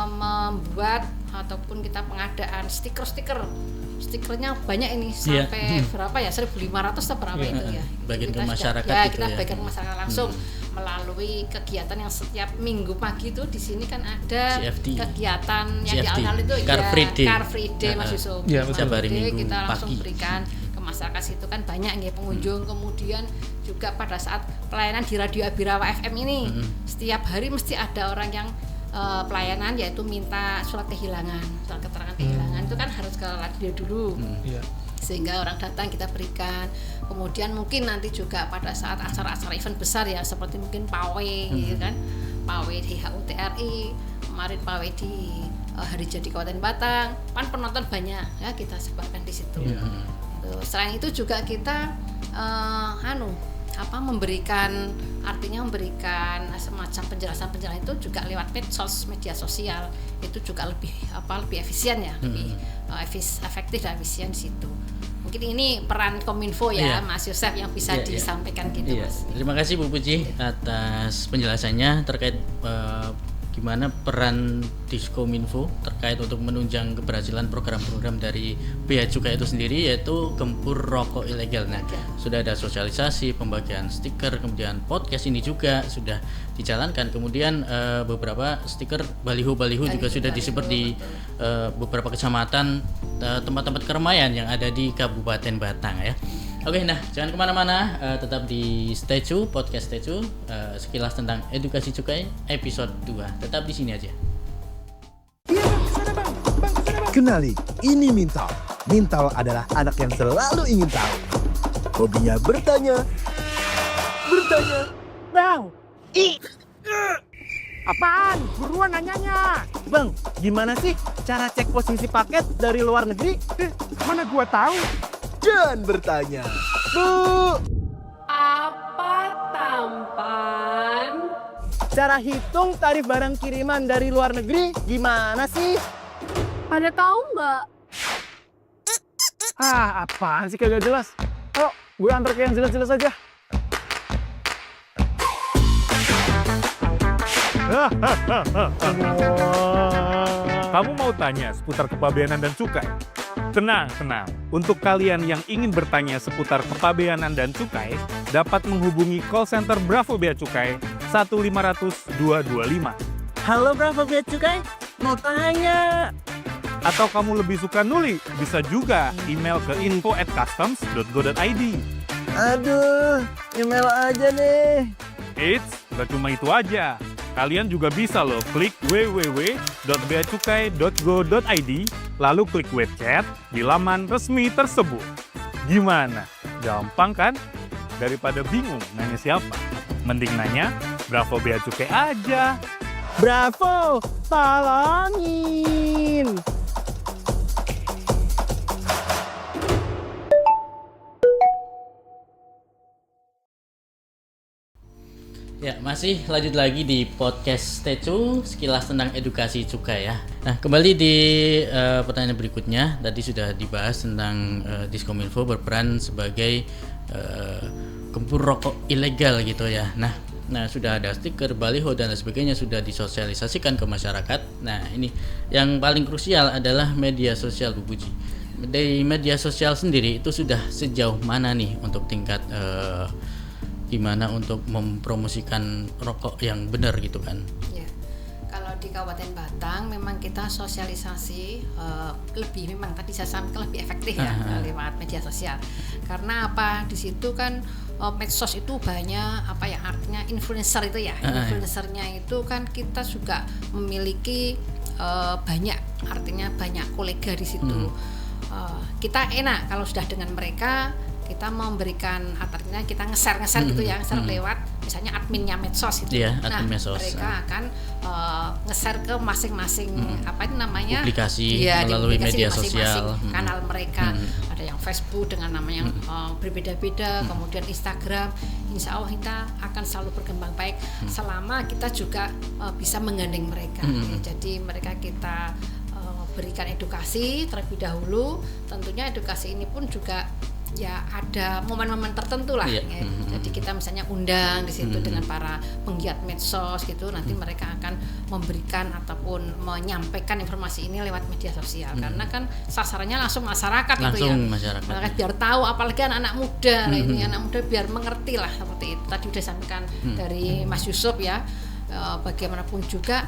Speaker 6: membuat ataupun kita pengadaan stikernya banyak ini sampai berapa ya, 1.500 atau berapa itu ya.
Speaker 4: Bagian ke masyarakat
Speaker 6: kita bagian ke masyarakat langsung melalui kegiatan yang setiap minggu pagi itu di sini kan ada
Speaker 4: CFD.
Speaker 6: Kegiatan yang
Speaker 4: CFD.
Speaker 6: dialami itu
Speaker 4: Car Free Day.
Speaker 6: Mas Yusuf.
Speaker 4: Setiap hari Minggu
Speaker 6: kita langsung
Speaker 4: pagi.
Speaker 6: berikan ke masyarakat situ kan banyak nggih pengunjung. Kemudian juga pada saat pelayanan di Radio Abirawa FM ini setiap hari mesti ada orang yang pelayanan yaitu minta surat kehilangan, surat keterangan kehilangan itu kan harus ke radio dulu. Sehingga orang datang kita berikan. Kemudian mungkin nanti juga pada saat acara-acara event besar ya seperti mungkin PAWE gitu kan. PAWE di HUTRI, kemarin PAWE di Hari Jadi Kabupaten Batang, kan penonton banyak ya kita sebarkan di situ. Selain itu juga kita memberikan semacam penjelasan itu juga lewat media sosial itu juga lebih efisien ya, lebih efektif dan efisien di situ. Mungkin ini peran Kominfo ya, Mas Yosef yang bisa disampaikan gitu Mas.
Speaker 4: Terima kasih Bu Puji atas penjelasannya terkait gimana peran Diskominfo terkait untuk menunjang keberhasilan program-program dari Bea Cukai itu sendiri, yaitu gempur rokok ilegal. Nah, sudah ada sosialisasi, pembagian stiker, kemudian podcast ini juga sudah dijalankan. Kemudian beberapa stiker baliho juga sudah disebar di beberapa kecamatan, tempat-tempat keramaian yang ada di Kabupaten Batang ya. Oke, nah jangan kemana-mana, tetap di Stay Tune, podcast Stay Tune, sekilas tentang edukasi cukai episode 2. Tetap di sini aja.
Speaker 7: Kenali, ini Mintal. Mintal adalah anak yang selalu ingin tahu. Hobinya bertanya.
Speaker 8: Bang, apaan? Buruan nanyanya. Bang, gimana sih cara cek posisi paket dari luar negeri? Mana gua tahu.
Speaker 7: Dan bertanya. Bu,
Speaker 2: Apa tampan?
Speaker 8: Cara hitung tarif barang kiriman dari luar negeri gimana sih?
Speaker 2: Pada tahu nggak?
Speaker 8: Apaan sih kagak jelas? Ayo, gue antar ke yang jelas-jelas aja.
Speaker 9: Kamu mau tanya seputar kepabeanan dan cukai? Tenang. Untuk kalian yang ingin bertanya seputar kepabeanan dan cukai, dapat menghubungi call center Bravo Bea Cukai 1-500-225.
Speaker 8: Halo Bravo Bea Cukai, mau tanya.
Speaker 9: Atau kamu lebih suka nulis, bisa juga email ke info@customs.go.id.
Speaker 8: Aduh, email aja nih.
Speaker 9: Eits, gak cuma itu aja. Kalian juga bisa loh klik www.beacukai.go.id, lalu klik web chat di laman resmi tersebut. Gimana? Gampang kan? Daripada bingung nanya siapa, mending nanya Bravo Bea Cukai aja.
Speaker 8: Bravo, tolongin.
Speaker 4: Ya, masih lanjut lagi di podcast Tecu, sekilas tentang edukasi cukai ya. Nah, kembali di pertanyaan berikutnya. Tadi sudah dibahas tentang Diskominfo berperan sebagai gempur rokok ilegal gitu ya. Nah, sudah ada stiker, baliho dan sebagainya sudah disosialisasikan ke masyarakat. Nah, ini yang paling krusial adalah media sosial Bu Puji. Dari media sosial sendiri itu sudah sejauh mana nih untuk tingkat gimana untuk mempromosikan rokok yang benar gitu kan?
Speaker 6: Ya, kalau di Kabupaten Batang memang kita sosialisasi lebih, memang tadi saya sampaikan lebih efektif ya lewat media sosial. Karena apa? Di situ kan medsos itu banyak artinya influencer itu ya. Influencernya itu kan kita juga memiliki banyak, artinya banyak kolega di situ. Kita enak kalau sudah dengan mereka. Kita memberikan artinya kita nge-share gitu ya, nge-share lewat misalnya adminnya medsos itu.
Speaker 4: Iya, admin medsos.
Speaker 6: Mereka akan nge-share ke masing-masing apa itu namanya
Speaker 4: publikasi
Speaker 6: ya,
Speaker 4: melalui
Speaker 6: publikasi
Speaker 4: media
Speaker 6: di masing-masing
Speaker 4: sosial.
Speaker 6: kanal mereka. Ada yang Facebook dengan nama yang berbeda-beda, kemudian Instagram. Insya Allah kita akan selalu berkembang baik selama kita juga bisa menggandeng mereka. Ya, jadi mereka kita berikan edukasi terlebih dahulu. Tentunya edukasi ini pun juga ya ada momen-momen tertentu lah.
Speaker 4: Iya.
Speaker 6: Ya. Jadi kita misalnya undang di situ dengan para penggiat medsos gitu. Nanti mereka akan memberikan ataupun menyampaikan informasi ini lewat media sosial. Karena kan sasarannya langsung masyarakat itu ya.
Speaker 4: Masyarakat.
Speaker 6: Mereka biar tahu, apalagi anak-anak muda. Ini anak muda biar mengerti lah seperti itu. Tadi udah sampaikan dari Mas Yusuf ya. Bagaimanapun juga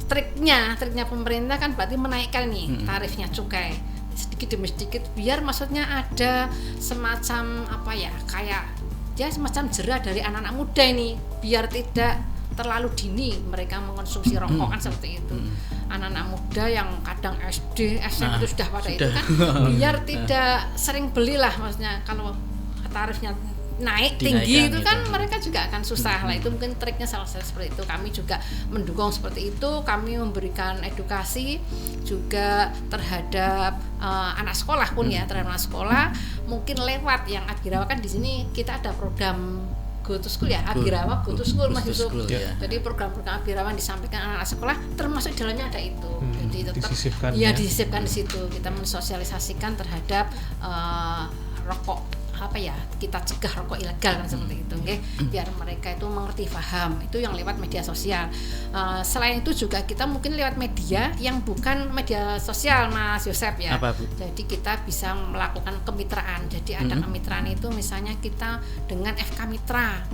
Speaker 6: triknya pemerintah kan berarti menaikkan nih tarifnya cukai sedikit demi sedikit biar maksudnya ada semacam apa ya, kayak ya semacam jerah dari anak-anak muda ini biar tidak terlalu dini mereka mengkonsumsi rokok kan seperti itu. Anak-anak muda yang kadang SD, SMP itu sudah pada itu kan biar tidak sering belilah, maksudnya kalau tarifnya naik tinggi itu kan mereka juga akan susah lah. Itu mungkin triknya salah satu seperti itu. Kami juga mendukung seperti itu. Kami memberikan edukasi juga terhadap anak sekolah pun ya, terhadap anak sekolah mungkin lewat yang Abirawa kan di sini kita ada program Go to School ya, Abirawa Go to School Mas Yusuf. Jadi program-program Abirawa disampaikan anak-anak sekolah termasuk dalamnya ada itu. Jadi tetap disisipkan di situ. Kita mensosialisasikan terhadap rokok apa ya, kita cegah rokok ilegal kan seperti itu, okay? Biar mereka itu mengerti, paham. Itu yang lewat media sosial. Selain itu juga kita mungkin lewat media yang bukan media sosial Mas Yosep ya.
Speaker 4: Apa, Bu?
Speaker 6: Jadi kita bisa melakukan kemitraan. Jadi ada kemitraan itu misalnya kita dengan FK Mitra,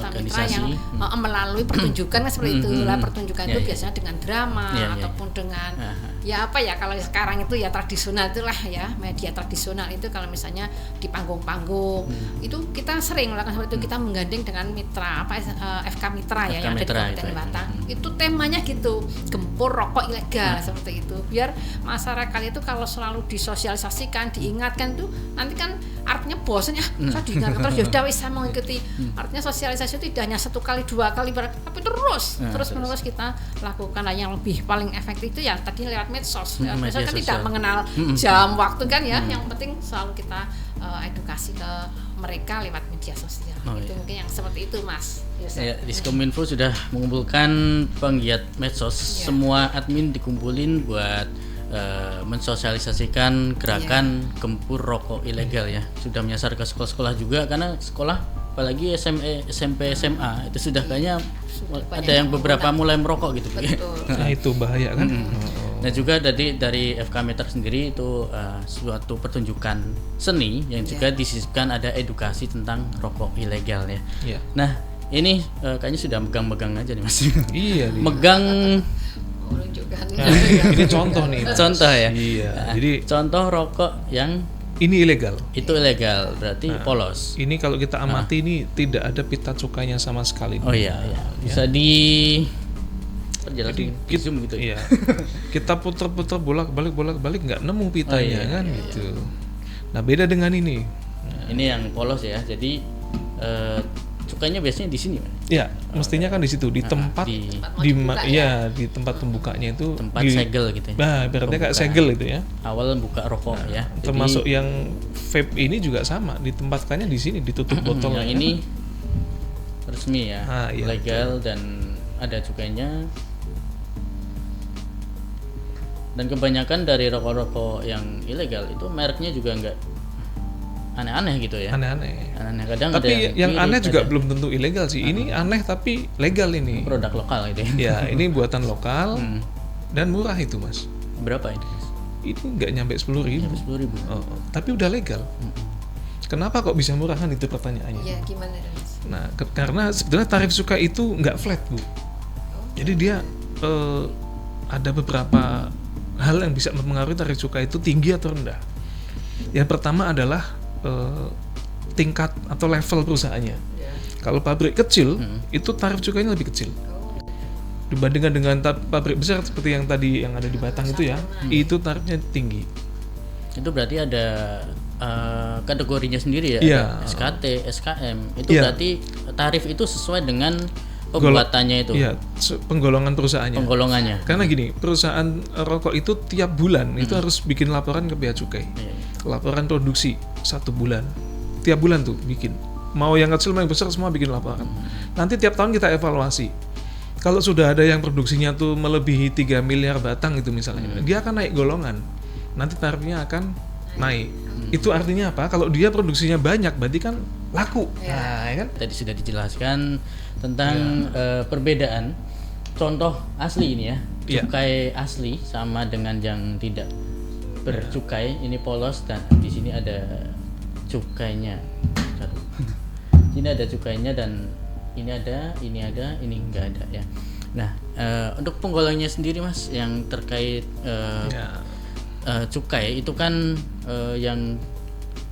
Speaker 6: FK Mitra yang melalui pertunjukan kan seperti itu. Lah pertunjukan itu biasanya dengan drama ataupun dengan ya apa ya, kalau sekarang itu ya tradisional itulah ya, media tradisional itu kalau misalnya di panggung itu kita sering melakukan seperti itu. Kita menggandeng dengan mitra FK Mitra ya yang ada di Kabupaten Batang. Itu temanya gitu, gempur rokok ilegal seperti itu. Biar masyarakat itu kalau selalu disosialisasikan, diingatkan itu nanti kan artinya bosan ya, saya diingatkan terus ya udah bisa mengikuti. Artinya sosialisasi itu tidak hanya 1 kali 2 kali tapi terus menerus kita lakukan. Yang lebih paling efektif itu ya tadi lewat medsos. Medsos kan tidak mengenal jam waktu kan ya. Yang penting selalu kita edukasi ke mereka lewat media sosial. Itu mungkin yang seperti itu Mas Yusuf.
Speaker 4: Ya, Diskominfo sudah mengumpulkan penggiat medsos. Semua admin dikumpulin buat mensosialisasikan gerakan gempur rokok ilegal ya. Sudah menyasar ke sekolah-sekolah juga, karena sekolah apalagi SMP SMA itu sudah kayaknya ada yang beberapa mulai merokok gitu.
Speaker 5: Nah itu bahaya kan.
Speaker 4: Nah juga dari FK Mitra sendiri itu suatu pertunjukan seni yang juga disisipkan ada edukasi tentang rokok ilegal ya. Nah ini kayaknya sudah megang-megang aja nih Mas. Iya. Megang.
Speaker 5: Nah, ini contoh nih.
Speaker 4: Contoh ya.
Speaker 5: Iya. Jadi
Speaker 4: contoh rokok yang
Speaker 5: ini ilegal.
Speaker 4: Itu ilegal, berarti polos.
Speaker 5: Ini kalau kita amati ini tidak ada pita cukainya sama sekali.
Speaker 4: Oh iya. Bisa di perjalanan zoom gitu.
Speaker 5: Iya. Kita putar-putar bolak-balik nggak nemu pitanya kan gitu. Nah, beda dengan ini.
Speaker 4: Nah, ini yang polos ya. Jadi cukainya biasanya di sini, Mas.
Speaker 5: Iya, mestinya kan di situ, di tempat di tempat pembukanya itu
Speaker 4: tempat segel gitu.
Speaker 5: Nah, berarti kayak segel itu ya.
Speaker 4: Awal buka rokok ya.
Speaker 5: Termasuk yang vape ini juga sama, ditempatkannya di sini, ditutup botol.
Speaker 4: Yang ini resmi ya, legal
Speaker 5: betul.
Speaker 4: Dan ada cukainya. Dan kebanyakan dari rokok-rokok yang ilegal itu mereknya juga enggak aneh-aneh gitu ya.
Speaker 5: Aneh-aneh.
Speaker 4: Kadang
Speaker 5: tapi
Speaker 4: ada
Speaker 5: yang aneh juga belum tentu ilegal sih. Ini aneh tapi legal ini.
Speaker 4: Produk lokal gitu ya.
Speaker 5: Ya, ini buatan lokal dan murah itu Mas.
Speaker 4: Berapa ini Mas?
Speaker 5: Itu nggak nyampe 10.000. Tapi udah legal. Kenapa kok bisa murah kan itu pertanyaannya?
Speaker 6: Iya, gimana Mas?
Speaker 5: Nah, karena sebenarnya tarif cukai itu nggak flat Bu. Jadi dia ada beberapa hal yang bisa mempengaruhi tarif cukai itu tinggi atau rendah. Yang pertama adalah tingkat atau level perusahaannya. Kalau pabrik kecil itu tarif cukainya lebih kecil dibandingkan dengan pabrik besar seperti yang tadi yang ada di Batang itu ya. Itu tarifnya tinggi.
Speaker 4: Itu berarti ada kategorinya sendiri ya.
Speaker 5: Iya.
Speaker 4: Ada SKT, SKM. Itu berarti tarif itu sesuai dengan pembuatannya itu.
Speaker 5: Iya, penggolongan perusahaannya.
Speaker 4: Penggolongannya.
Speaker 5: Karena gini, perusahaan rokok itu tiap bulan itu harus bikin laporan ke bea cukai. Laporan produksi 1 bulan. Tiap bulan tuh bikin. Mau yang kecil mau yang besar semua bikin laporan. Nanti tiap tahun kita evaluasi. Kalau sudah ada yang produksinya tuh melebihi 3 miliar batang itu misalnya, dia akan naik golongan. Nanti tarifnya akan naik. Itu artinya apa? Kalau dia produksinya banyak, berarti kan laku. Nah, ya kan?
Speaker 4: Tadi sudah dijelaskan tentang perbedaan contoh asli ini ya. Cukai asli sama dengan yang tidak bercukai. Ini polos dan di sini ada cukainya. Ini ada cukainya dan ini ada, ini enggak ada ya. Nah, untuk penggolongnya sendiri Mas, yang terkait cukai itu kan yang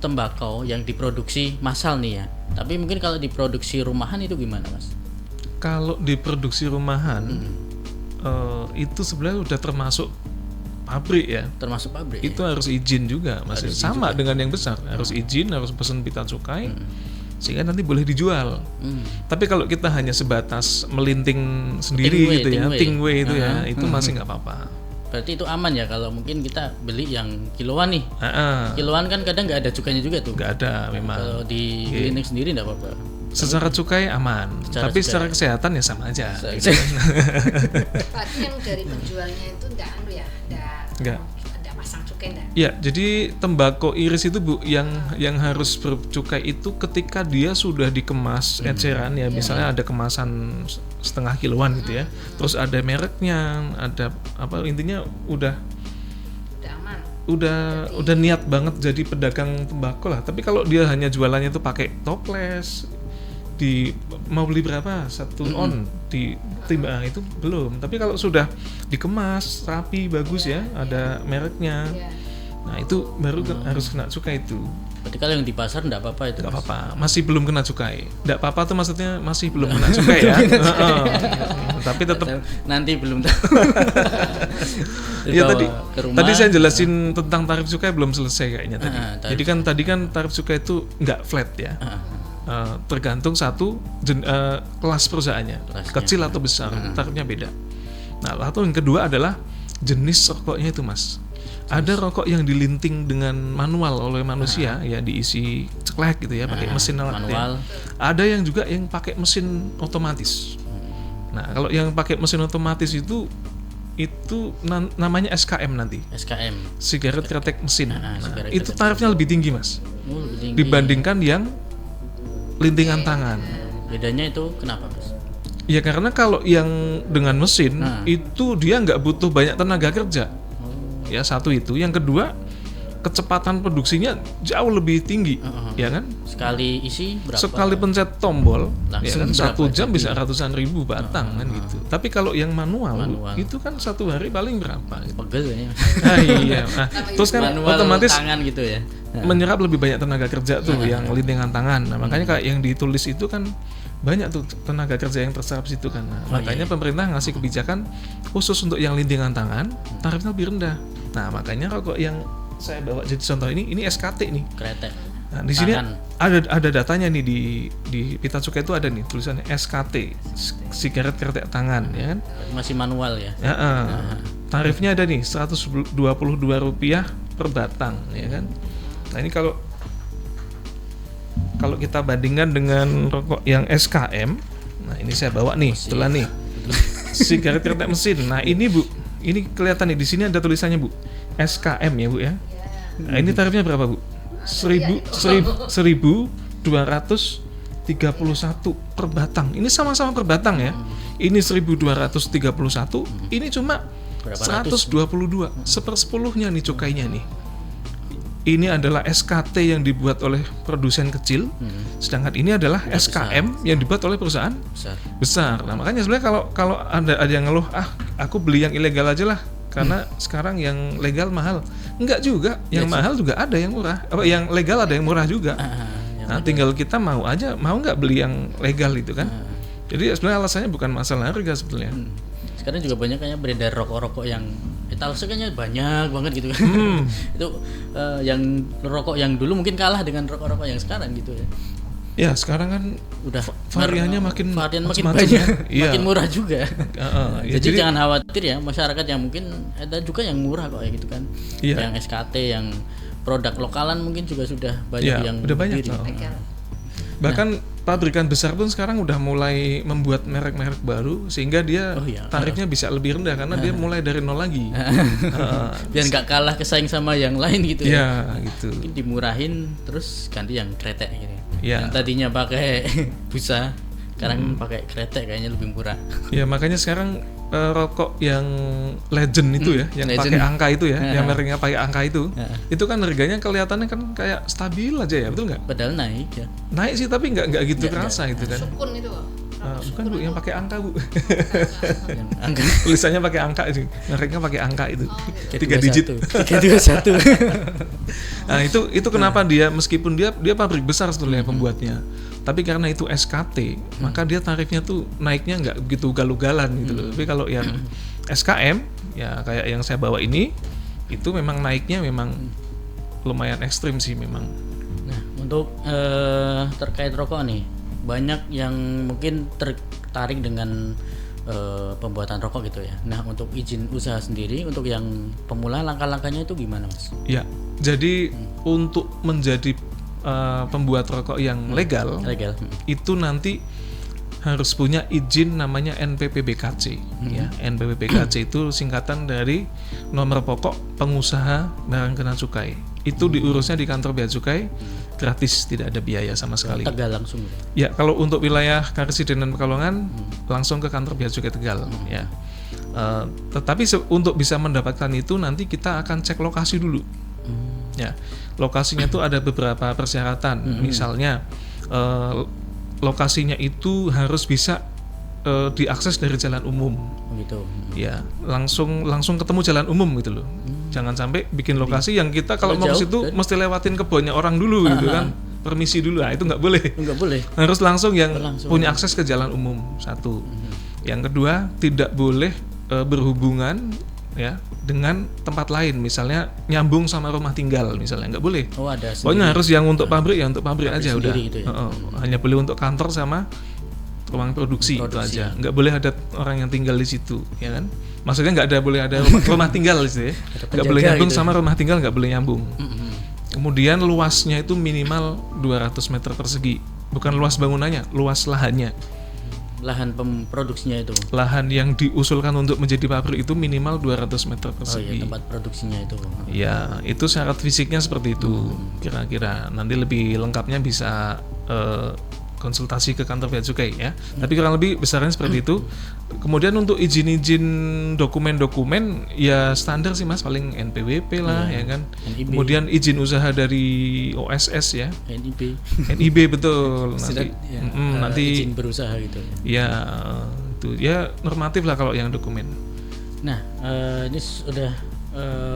Speaker 4: tembakau yang diproduksi massal nih ya. Tapi mungkin kalau diproduksi rumahan itu gimana Mas?
Speaker 5: Kalau diproduksi rumahan itu sebenarnya udah termasuk pabrik ya.
Speaker 4: Termasuk pabrik.
Speaker 5: Itu harus izin juga, masih sama dengan yang besar. Harus izin, harus pesan pita cukai. Sehingga nanti boleh dijual. Tapi kalau kita hanya sebatas melinting sendiri tingwei itu ya, itu masih nggak apa-apa.
Speaker 4: Berarti itu aman ya kalau mungkin kita beli yang kiloan nih. Kiloan kan kadang nggak ada cukainya juga tuh.
Speaker 5: Nggak ada memang.
Speaker 4: Kalau di klinik sendiri nggak apa-apa.
Speaker 5: Secara cukai aman, tapi secara kesehatan ya sama aja.
Speaker 6: Berarti yang dari penjualnya itu enggak pasang cukai enggak?
Speaker 5: Ya, jadi tembakau iris itu Bu yang harus bercukai itu ketika dia sudah dikemas eceran ya, misalnya ada kemasan setengah kiloan gitu ya. Terus ada mereknya, ada apa intinya udah
Speaker 6: aman.
Speaker 5: Udah niat banget jadi pedagang tembakau lah. Tapi kalau dia hanya jualannya itu pakai toples mau beli berapa 1 on di timba itu belum. Tapi kalau sudah dikemas rapi bagus ya, ada mereknya. Nah, itu baru harus kena cukai itu.
Speaker 4: Berarti kalau yang di pasar enggak apa-apa itu?
Speaker 5: Enggak apa-apa, masih belum kena cukai. Enggak apa-apa tuh maksudnya masih belum kena cukai ya. Tapi tetap
Speaker 4: nanti belum tahu.
Speaker 5: Ya tadi saya jelasin tentang tarif cukai belum selesai kayaknya tadi. Jadi kan tarif cukai itu enggak flat ya. Tergantung kelas perusahaannya, kecil atau besar, tarifnya beda. Nah, lalu yang kedua adalah jenis rokoknya itu Mas. Ada rokok yang dilinting dengan manual oleh manusia ya, diisi ceklek gitu ya, pakai mesin manual. Ada yang juga yang pakai mesin otomatis. Nah, kalau yang pakai mesin otomatis itu namanya SKM nanti.
Speaker 4: SKM.
Speaker 5: Sigaret kretek mesin. Itu tarifnya lebih tinggi Mas. Lebih tinggi. Dibandingkan yang lintingan tangan.
Speaker 4: Bedanya itu kenapa Mas?
Speaker 5: Ya karena kalau yang dengan mesin itu dia nggak butuh banyak tenaga kerja. Ya satu itu. Yang kedua kecepatan produksinya jauh lebih tinggi, ya kan?
Speaker 4: Sekali isi berapa?
Speaker 5: Sekali pencet tombol, ya kan? 1 jam
Speaker 4: jadi?
Speaker 5: Bisa ratusan ribu batang kan gitu. Tapi kalau yang manual itu kan 1 hari paling berapa? Gitu.
Speaker 4: Pegel ya.
Speaker 5: Iya. Nah, terus kan
Speaker 4: manual
Speaker 5: otomatis
Speaker 4: tangan gitu ya.
Speaker 5: Menyerap lebih banyak tenaga kerja tuh yang lintingan tangan. Nah, makanya kayak yang ditulis itu kan banyak tuh tenaga kerja yang terserap situ kan. Nah, makanya pemerintah ngasih kebijakan khusus untuk yang lintingan tangan, tarifnya lebih rendah. Nah, makanya rokok yang saya bawa jadi contoh ini SKT nih.
Speaker 4: Kretek.
Speaker 5: Nah, di sini ada datanya nih di pita cukai itu ada nih tulisannya SKT, sigaret kretek tangan ya kan.
Speaker 4: Masih manual ya.
Speaker 5: Tarifnya ada nih Rp122 per batang ya kan. Nah, ini kalau kita bandingkan dengan rokok yang SKM, nah ini saya bawa nih setelah nih sigaret kretek mesin. Nah ini Bu, ini kelihatan nih di sini ada tulisannya Bu, SKM ya Bu ya. Nah ini tarifnya berapa Bu? 1.231 per batang. Ini sama-sama per batang ya. Ini 1.231, ini cuma 122, 1/10-nya nih cukainya nih. Ini adalah SKT yang dibuat oleh produsen kecil, sedangkan ini adalah SKM yang dibuat oleh perusahaan besar. Nah makanya sebenarnya kalau ada yang ngeluh, aku beli yang ilegal aja lah, karena sekarang yang legal mahal. Enggak juga, yang mahal juga ada yang murah. Yang legal ada yang murah juga. Nah tinggal kita mau nggak beli yang legal itu kan. Jadi sebenarnya alasannya bukan masalah harga sebetulnya.
Speaker 4: Sekarang juga banyak kayaknya beredar rokok-rokok yang etalase kayaknya banyak banget gitu kan. Itu yang rokok yang dulu mungkin kalah dengan rokok-rokok yang sekarang gitu ya.
Speaker 5: Ya sekarang kan
Speaker 4: Udah
Speaker 5: variannya makin
Speaker 4: makin
Speaker 5: macam-macam
Speaker 4: banyak,
Speaker 5: ya. Iya.
Speaker 4: makin murah juga.
Speaker 5: Ya,
Speaker 4: Jadi jangan khawatir ya, masyarakat yang mungkin ada juga yang murah kok ya gitu kan.
Speaker 5: Iya.
Speaker 4: Yang SKT, yang produk lokalan mungkin juga sudah banyak
Speaker 5: Iya,
Speaker 4: yang
Speaker 5: udah banyak.
Speaker 4: berdiri.
Speaker 5: Bahkan pabrikan besar pun sekarang udah mulai membuat merek-merek baru sehingga dia tarifnya bisa lebih rendah karena dia mulai dari nol lagi.
Speaker 4: Biar nggak kalah kesaing sama yang lain gitu
Speaker 5: ya. Gitu.
Speaker 4: Mungkin dimurahin terus ganti yang kretek gitu.
Speaker 5: Ya.
Speaker 4: Yang tadinya pakai busa, sekarang pakai kretek kayaknya lebih murah.
Speaker 5: Ya makanya sekarang rokok yang legend itu ya, yang pakai angka itu ya, yang mereknya pakai angka itu kan harganya kelihatannya kan kayak stabil aja ya, betul nggak?
Speaker 4: Padahal naik ya.
Speaker 5: Naik sih tapi nggak gitu kerasa itu kan.
Speaker 6: Sukun itu.
Speaker 5: Bukan Bu, yang pakai angka Bu.
Speaker 4: Yang angka.
Speaker 5: Tulisannya pakai angka sih, mereknya pakai angka itu, 3 digit.
Speaker 4: 321.
Speaker 5: Nah itu kenapa dia meskipun dia pabrik besar sebetulnya pembuatnya, tapi karena itu SKT, maka dia tarifnya tuh naiknya nggak begitu galugalan gitu loh. Tapi kalau yang SKM ya kayak yang saya bawa ini, itu memang naiknya memang lumayan ekstrim sih memang.
Speaker 4: Nah untuk terkait rokok nih, banyak yang mungkin tertarik dengan pembuatan rokok gitu ya. Nah untuk izin usaha sendiri untuk yang pemula langkah-langkahnya itu gimana Mas?
Speaker 5: Ya jadi untuk menjadi pembuat rokok yang legal. Itu nanti harus punya izin namanya NPPBKC ya. NPPBKC itu singkatan dari nomor pokok pengusaha barang kena cukai. Itu diurusnya di kantor bea cukai gratis, tidak ada biaya sama sekali.
Speaker 4: Tegal langsung
Speaker 5: ya. Kalau untuk wilayah Karesidenan Pekalongan langsung ke kantor bea cukai Tegal ya. Tetapi untuk bisa mendapatkan itu nanti kita akan cek lokasi dulu. Ya, lokasinya itu ada beberapa persyaratan. Misalnya lokasinya itu harus bisa diakses dari jalan umum.
Speaker 4: Gitu.
Speaker 5: Ya, langsung ketemu jalan umum gitu loh. Jangan sampai bikin lokasi yang kita kalau mau ke situ mesti lewatin kebunnya orang dulu gitu kan. Permisi dulu. Nah, itu nggak boleh.
Speaker 4: Nggak boleh.
Speaker 5: Harus langsung yang punya akses ke jalan umum, satu. Yang kedua, tidak boleh berhubungan ya dengan tempat lain, misalnya nyambung sama rumah tinggal misalnya, nggak boleh.
Speaker 4: Ada
Speaker 5: pokoknya harus yang untuk pabrik ya untuk pabrik aja udah
Speaker 4: gitu ya?
Speaker 5: Hanya boleh untuk kantor sama ruang produksi itu aja, nggak boleh ada orang yang tinggal di situ ya kan, maksudnya nggak ada boleh ada rumah tinggal gitu ya, nggak boleh nyambung gitu. Sama rumah tinggal nggak boleh nyambung. Kemudian luasnya itu minimal 200 meter persegi, bukan luas bangunannya, luas lahannya.
Speaker 4: Lahan produksinya itu.
Speaker 5: Lahan yang diusulkan untuk menjadi pabrik itu minimal 200 meter persegi.
Speaker 4: Oh iya, tempat produksinya itu.
Speaker 5: Ya, itu syarat fisiknya seperti itu. Kira-kira nanti lebih lengkapnya bisa konsultasi ke kantor bea cukai ya. Tapi kurang lebih besarnya seperti itu. Kemudian untuk izin-izin dokumen-dokumen ya standar sih Mas, paling NPWP lah ya kan. NIB. Kemudian izin usaha dari OSS ya. NIB betul. Nanti
Speaker 4: izin berusaha gitu.
Speaker 5: Ya itu ya normatif lah kalau yang dokumen.
Speaker 4: Nah ini sudah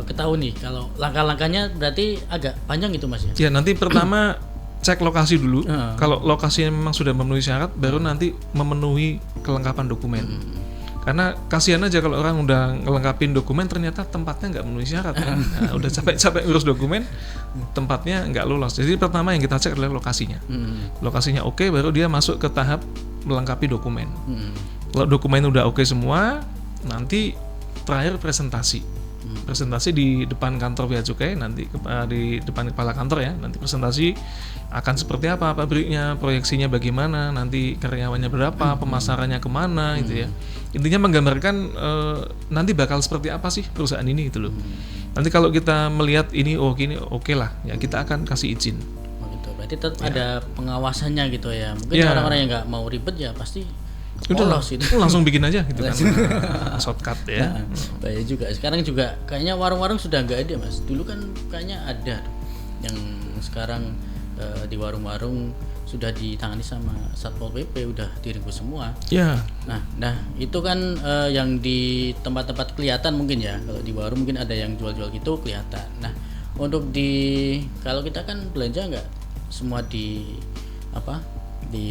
Speaker 4: ketahui nih kalau langkah-langkahnya berarti agak panjang gitu Mas ya.
Speaker 5: Ya nanti pertama cek lokasi dulu. Kalau lokasinya memang sudah memenuhi syarat, baru nanti memenuhi kelengkapan dokumen. Karena kasihan aja kalau orang udah ngelengkapin dokumen ternyata tempatnya nggak memenuhi syarat kan. Nah, udah capek-capek ngurus dokumen, tempatnya nggak lolos. Jadi pertama yang kita cek adalah lokasinya. Lokasinya oke, baru dia masuk ke tahap melengkapi dokumen. Kalau dokumen udah oke semua, nanti terakhir presentasi. Presentasi di depan kantor bea cukai, nanti di depan kepala kantor ya, nanti presentasi akan seperti apa pabriknya, proyeksinya bagaimana, nanti karyawannya berapa, pemasarannya kemana gitu ya. Intinya menggambarkan nanti bakal seperti apa sih perusahaan ini gitu loh. Nanti kalau kita melihat ini gini oke lah ya, kita akan kasih izin.
Speaker 4: Gitu. Berarti tetap ada pengawasannya gitu ya. Mungkin orang-orang yang nggak mau ribet ya pasti
Speaker 5: udah langsung bikin aja gitu kan. Shortcut ya.
Speaker 4: Nah, bahaya juga. Sekarang juga kayaknya warung-warung sudah nggak ada Mas. Dulu kan kayaknya ada yang sekarang di warung-warung sudah ditangani sama Satpol PP, udah diringkus semua.
Speaker 5: Ya.
Speaker 4: Nah itu kan yang di tempat-tempat kelihatan mungkin ya. Kalau di warung mungkin ada yang jual-jual gitu kelihatan. Nah untuk kalau kita kan belanja nggak semua di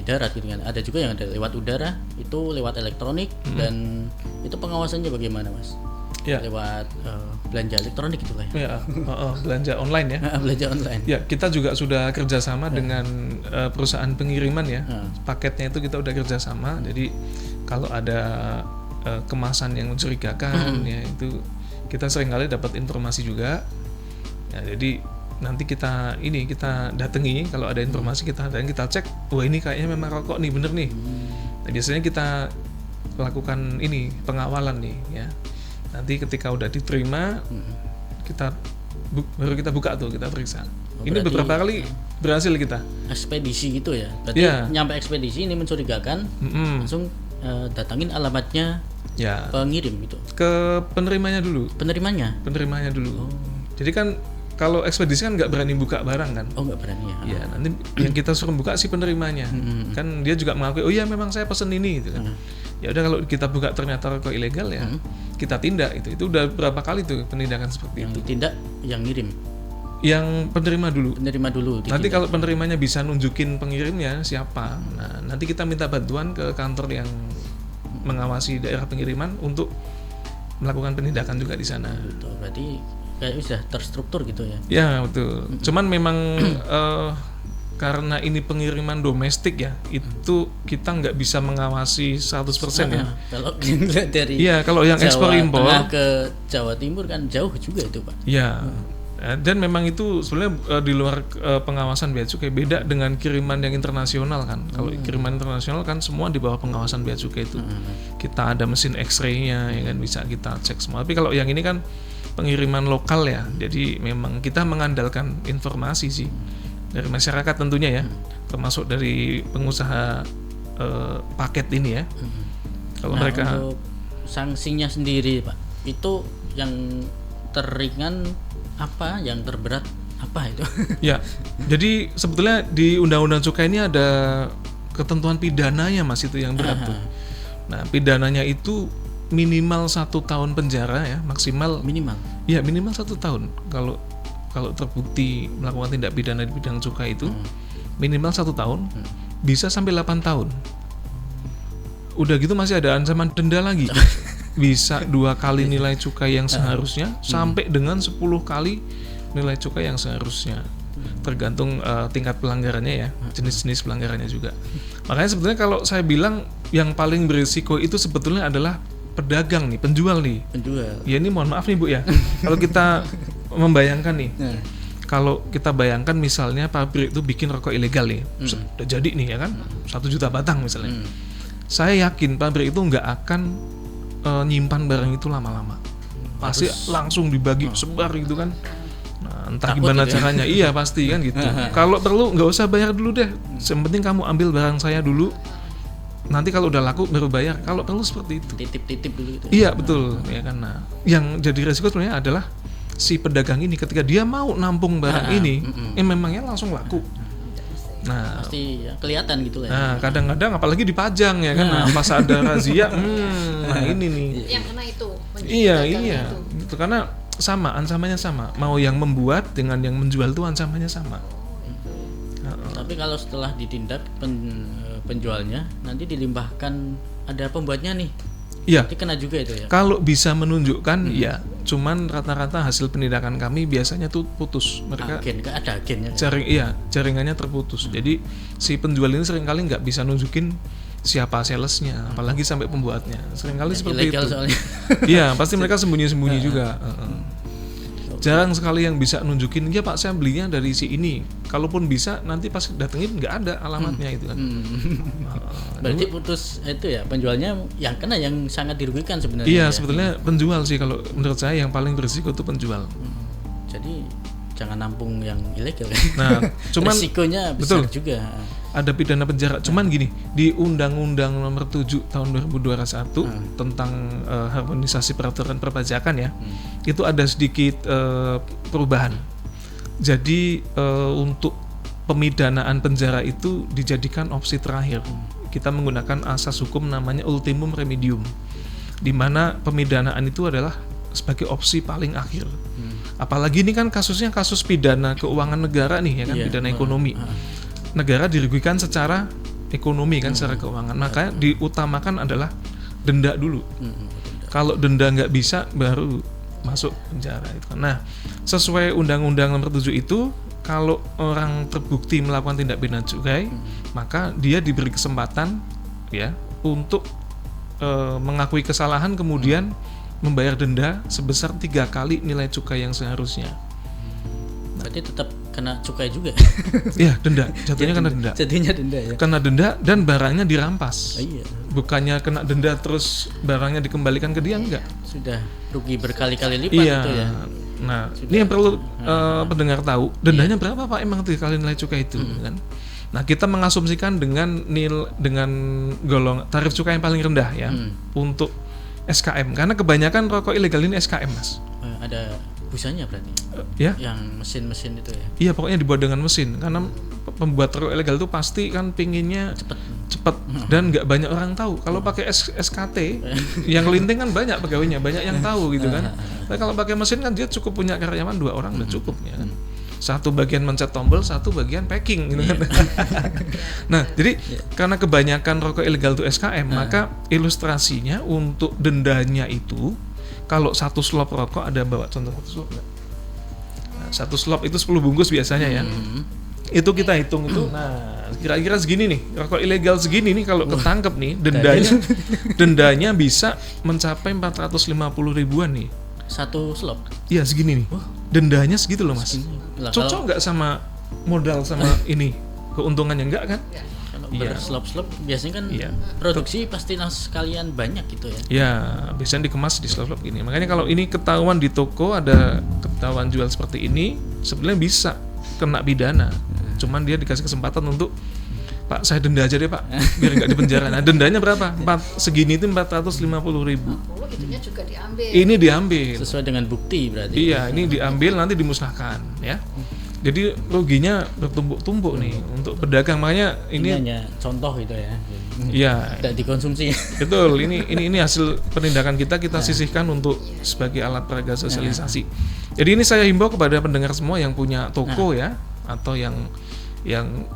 Speaker 4: darat gitu kan, ada juga yang ada lewat udara, itu lewat elektronik dan itu pengawasannya bagaimana Mas?
Speaker 5: Ya.
Speaker 4: lewat belanja elektronik gitu lah ya.
Speaker 5: Ya, belanja online ya.
Speaker 4: Belanja online.
Speaker 5: Ya, kita juga sudah kerjasama dengan perusahaan pengiriman ya. Paketnya itu kita udah kerjasama. Jadi kalau ada kemasan yang mencurigakan ya itu kita seringkali dapat informasi juga. Ya, jadi nanti kita datangi kalau ada informasi kita cek, wah ini kayaknya memang rokok nih, bener nih. Nah, biasanya kita lakukan pengawalan nih ya. Nanti ketika udah diterima baru kita buka tuh, kita periksa. Ini beberapa kali berhasil kita.
Speaker 4: Ekspedisi gitu ya. Berarti nyampe ekspedisi ini mencurigakan, langsung datangin alamatnya pengirim gitu.
Speaker 5: Ke penerimanya dulu.
Speaker 4: Penerimanya dulu.
Speaker 5: Jadi kan kalau ekspedisi kan nggak berani buka barang kan?
Speaker 4: Oh, nggak berani ya?
Speaker 5: Iya, nanti yang kita suruh buka si penerimanya. Kan dia juga mengakui, oh iya memang saya pesen ini gitu kan. Ya udah kalau kita buka ternyata rokok ilegal ya, kita tindak itu. Itu udah berapa kali tuh penindakan seperti itu.
Speaker 4: Tindak yang ngirim?
Speaker 5: Yang penerima dulu. Nanti kalau penerimanya bisa nunjukin pengirimnya siapa, nah nanti kita minta bantuan ke kantor yang mengawasi daerah pengiriman untuk melakukan penindakan juga di sana.
Speaker 4: Betul, berarti kayak sudah terstruktur gitu ya?
Speaker 5: Ya betul. Cuman memang karena ini pengiriman domestik ya, itu kita nggak bisa mengawasi 100% ya.
Speaker 4: Kalau dari
Speaker 5: kalau yang ekspor impor
Speaker 4: ke Jawa Timur kan jauh juga itu Pak.
Speaker 5: Iya. Dan memang itu sebenarnya di luar pengawasan bea cukai, beda dengan kiriman yang internasional kan. Kalau kiriman internasional kan semua di bawah pengawasan bea cukai itu. Kita ada mesin X-ray-nya ya kan, bisa kita cek semua. Tapi kalau yang ini kan pengiriman lokal ya, jadi memang kita mengandalkan informasi sih dari masyarakat tentunya ya, termasuk dari pengusaha paket ini ya. Kalau mereka
Speaker 4: untuk sanksinya sendiri Pak, itu yang teringan apa, yang terberat apa itu?
Speaker 5: Ya, jadi sebetulnya di Undang-Undang Cukai ini ada ketentuan pidananya Mas, itu yang berat tuh. Nah, pidananya itu minimal 1 tahun penjara ya, maksimal minimal 1 tahun. Kalau terbukti melakukan tindak pidana di bidang cukai itu minimal 1 tahun, bisa sampai 8 tahun. Udah gitu masih ada ancaman denda lagi. Bisa 2 kali nilai cukai yang seharusnya sampai dengan 10 kali nilai cukai yang seharusnya. Tergantung tingkat pelanggarannya ya, jenis-jenis pelanggarannya juga. Makanya sebetulnya kalau saya bilang yang paling berisiko itu sebetulnya adalah pedagang nih, penjual. Ya ini mohon maaf nih Bu ya. Kalau kita membayangkan nih, kalau kita bayangkan misalnya pabrik itu bikin rokok ilegal nih, udah jadi nih ya kan, 1 juta batang misalnya. Saya yakin pabrik itu nggak akan nyimpan barang itu lama-lama. Pasti langsung dibagi, sebar gitu kan. Nah, entah takut gimana gitu caranya. Iya pasti kan gitu. Kalau perlu nggak usah bayar dulu deh. Yang penting kamu ambil barang saya dulu. Nanti kalau udah laku baru bayar. Kalau perlu seperti itu.
Speaker 4: Titip-titip dulu gitu.
Speaker 5: Iya betul ya kan. Nah, yang jadi resiko sebenarnya adalah si pedagang ini ketika dia mau nampung barang ini, memangnya langsung laku. Nah,
Speaker 4: pasti ya, kelihatan gitu lah.
Speaker 5: Nah, kadang-kadang apalagi dipajang ya kan. Nah, pas ada razia, nah ini nih.
Speaker 6: Yang kena itu.
Speaker 5: Iya. Itu karena sama, ancamannya sama. Mau yang membuat dengan yang menjual itu ancamannya sama.
Speaker 4: Tapi kalau setelah ditindak penjualnya, nanti dilimpahkan ada pembuatnya nih.
Speaker 5: Iya.
Speaker 4: Nanti kena juga itu ya.
Speaker 5: Kalau bisa menunjukkan, ya. Cuman rata-rata hasil penindakan kami biasanya tuh putus. Mereka
Speaker 4: ada agennya.
Speaker 5: Jaringannya terputus. Jadi si penjual ini seringkali nggak bisa nunjukin siapa salesnya, apalagi sampai pembuatnya. Seringkali seperti itu.
Speaker 4: Soalnya.
Speaker 5: Iya, pasti mereka sembunyi-sembunyi juga. Jarang sekali yang bisa nunjukin, ya Pak saya belinya dari si ini. Kalaupun bisa, nanti pas datengin nggak ada alamatnya itu kan.
Speaker 4: Berarti putus itu ya, penjualnya yang kena, yang sangat dirugikan sebenarnya.
Speaker 5: Iya,
Speaker 4: ya.
Speaker 5: sebetulnya penjual sih kalau menurut saya yang paling berisiko itu penjual.
Speaker 4: Jadi jangan nampung yang ilegal.
Speaker 5: Nah, cuman
Speaker 4: risikonya besar juga.
Speaker 5: Ada pidana penjara. Cuman gini, di Undang-Undang Nomor 7 Tahun 2021 tentang harmonisasi peraturan perpajakan ya, itu ada sedikit perubahan. Jadi untuk pemidanaan penjara itu dijadikan opsi terakhir. Kita menggunakan asas hukum namanya ultimum remedium, di mana pemidanaan itu adalah sebagai opsi paling akhir. Apalagi ini kan kasusnya kasus pidana keuangan negara nih ya kan, pidana ekonomi. Negara dirugikan secara ekonomi kan, secara keuangan. Makanya diutamakan adalah denda dulu. Kalau denda nggak bisa, baru masuk penjara itu. Nah, sesuai Undang-Undang Nomor 7 itu, kalau orang terbukti melakukan tindak pidana cukai, maka dia diberi kesempatan ya untuk mengakui kesalahan, kemudian membayar denda sebesar 3 kali nilai cukai yang seharusnya.
Speaker 4: Berarti tetap kena cukai juga.
Speaker 5: Iya, denda. Jatuhnya kena denda.
Speaker 4: Jadinya denda ya.
Speaker 5: Kena denda dan barangnya dirampas.
Speaker 4: Iya.
Speaker 5: Bukannya kena denda terus barangnya dikembalikan ke dia, enggak.
Speaker 4: Sudah rugi berkali-kali lipat
Speaker 5: Iya.
Speaker 4: itu ya.
Speaker 5: Nah, ini yang perlu pendengar tahu. Dendanya berapa Pak? Emang 3 kali nilai cukai itu, kan? Nah, kita mengasumsikan dengan golong tarif cukai yang paling rendah ya untuk SKM, karena kebanyakan rokok ilegal ini SKM, Mas.
Speaker 4: Ada busanya berarti.
Speaker 5: Ya.
Speaker 4: Yang mesin-mesin itu ya.
Speaker 5: Iya, pokoknya dibuat dengan mesin, karena pembuat rokok ilegal itu pasti kan pinginnya cepat dan nggak banyak orang tahu. Kalau pakai SKT yang linting kan banyak pegawainya, banyak yang tahu gitu kan. Tapi kalau pakai mesin kan dia cukup punya karyawan 2 orang udah cukup ya kan. Satu bagian mencet tombol, satu bagian packing gitu kan. Nah, jadi karena kebanyakan rokok ilegal itu SKM, maka ilustrasinya untuk dendanya itu, kalau 1 slop rokok, ada bawa contoh 1 slop nggak? Nah, 1 slop itu 10 bungkus biasanya ya. Itu kita hitung itu, nah kira-kira segini nih, rokok ilegal segini nih kalau ketangkep nih, dendanya bisa mencapai 450 ribuan nih.
Speaker 4: 1 slop?
Speaker 5: Iya, segini nih. Dendanya segitu loh, Mas.
Speaker 4: Lah,
Speaker 5: Cocok nggak sama modal sama ini keuntungannya, enggak kan?
Speaker 4: Kalau berslop-slop biasanya kan produksi pasti sekalian banyak gitu ya.
Speaker 5: Ya, biasanya dikemas di slop-slop gini. Makanya kalau ini ketahuan di toko, ada ketahuan jual seperti ini, sebenarnya bisa kena pidana. Cuman dia dikasih kesempatan untuk, Pak, saya denda aja deh Pak, biar nggak dipenjara. Nah, dendanya berapa? Segini itu 450 ribu.
Speaker 6: Itunya juga diambil.
Speaker 5: Ini diambil.
Speaker 4: Sesuai dengan bukti berarti.
Speaker 5: Iya, ini diambil nanti dimusnahkan ya. Jadi ruginya bertumpuk-tumpuk nih untuk pedagang. Makanya ini
Speaker 4: hanya contoh gitu ya.
Speaker 5: Iya.
Speaker 4: Tidak dikonsumsi.
Speaker 5: Betul. Ini hasil penindakan kita sisihkan untuk sebagai alat peraga sosialisasi. Jadi ini saya himbau kepada pendengar semua yang punya toko ya, atau yang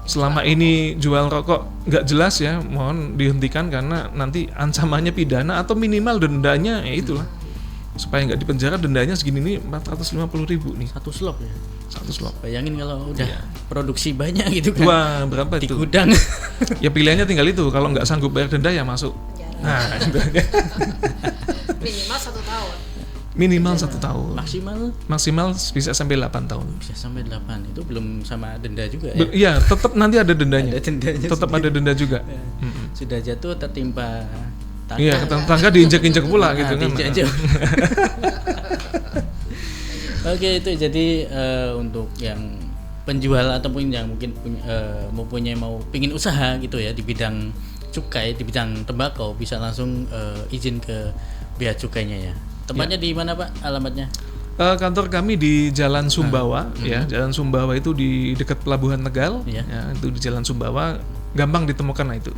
Speaker 5: selama ini jual rokok nggak jelas ya, mohon dihentikan karena nanti ancamannya pidana atau minimal dendanya ya itulah. Supaya nggak dipenjara, dendanya segini nih 450 ribu nih.
Speaker 4: 1 slop ya?
Speaker 5: 1 slop.
Speaker 4: Bayangin kalau udah produksi banyak gitu kan.
Speaker 5: Wah, berapa
Speaker 4: di
Speaker 5: itu?
Speaker 4: Di gudang.
Speaker 5: Ya pilihannya tinggal itu, kalau nggak sanggup bayar denda ya masuk. Nah,
Speaker 6: minimal 1 tahun.
Speaker 5: Minimal 1 tahun. Maksimal bisa sampai 8 tahun.
Speaker 4: Bisa sampai 8. Itu belum sama denda juga ya?
Speaker 5: Iya, tetap nanti ada dendanya.
Speaker 4: Ada dendanya.
Speaker 5: Tetap ada denda juga.
Speaker 4: Sudah jatuh tertimpa tangga.
Speaker 5: Iya, tangga diinjak-injak pula gitu kan.
Speaker 4: Oke, itu jadi untuk yang penjual ataupun yang mungkin mau pingin usaha gitu ya di bidang cukai, di bidang tembakau, bisa langsung izin ke bea cukainya ya. Tempatnya di mana Pak, alamatnya?
Speaker 5: Kantor kami di Jalan Sumbawa ya. Jalan Sumbawa itu di dekat Pelabuhan Tegal ya, itu di Jalan Sumbawa, gampang ditemukan lah itu.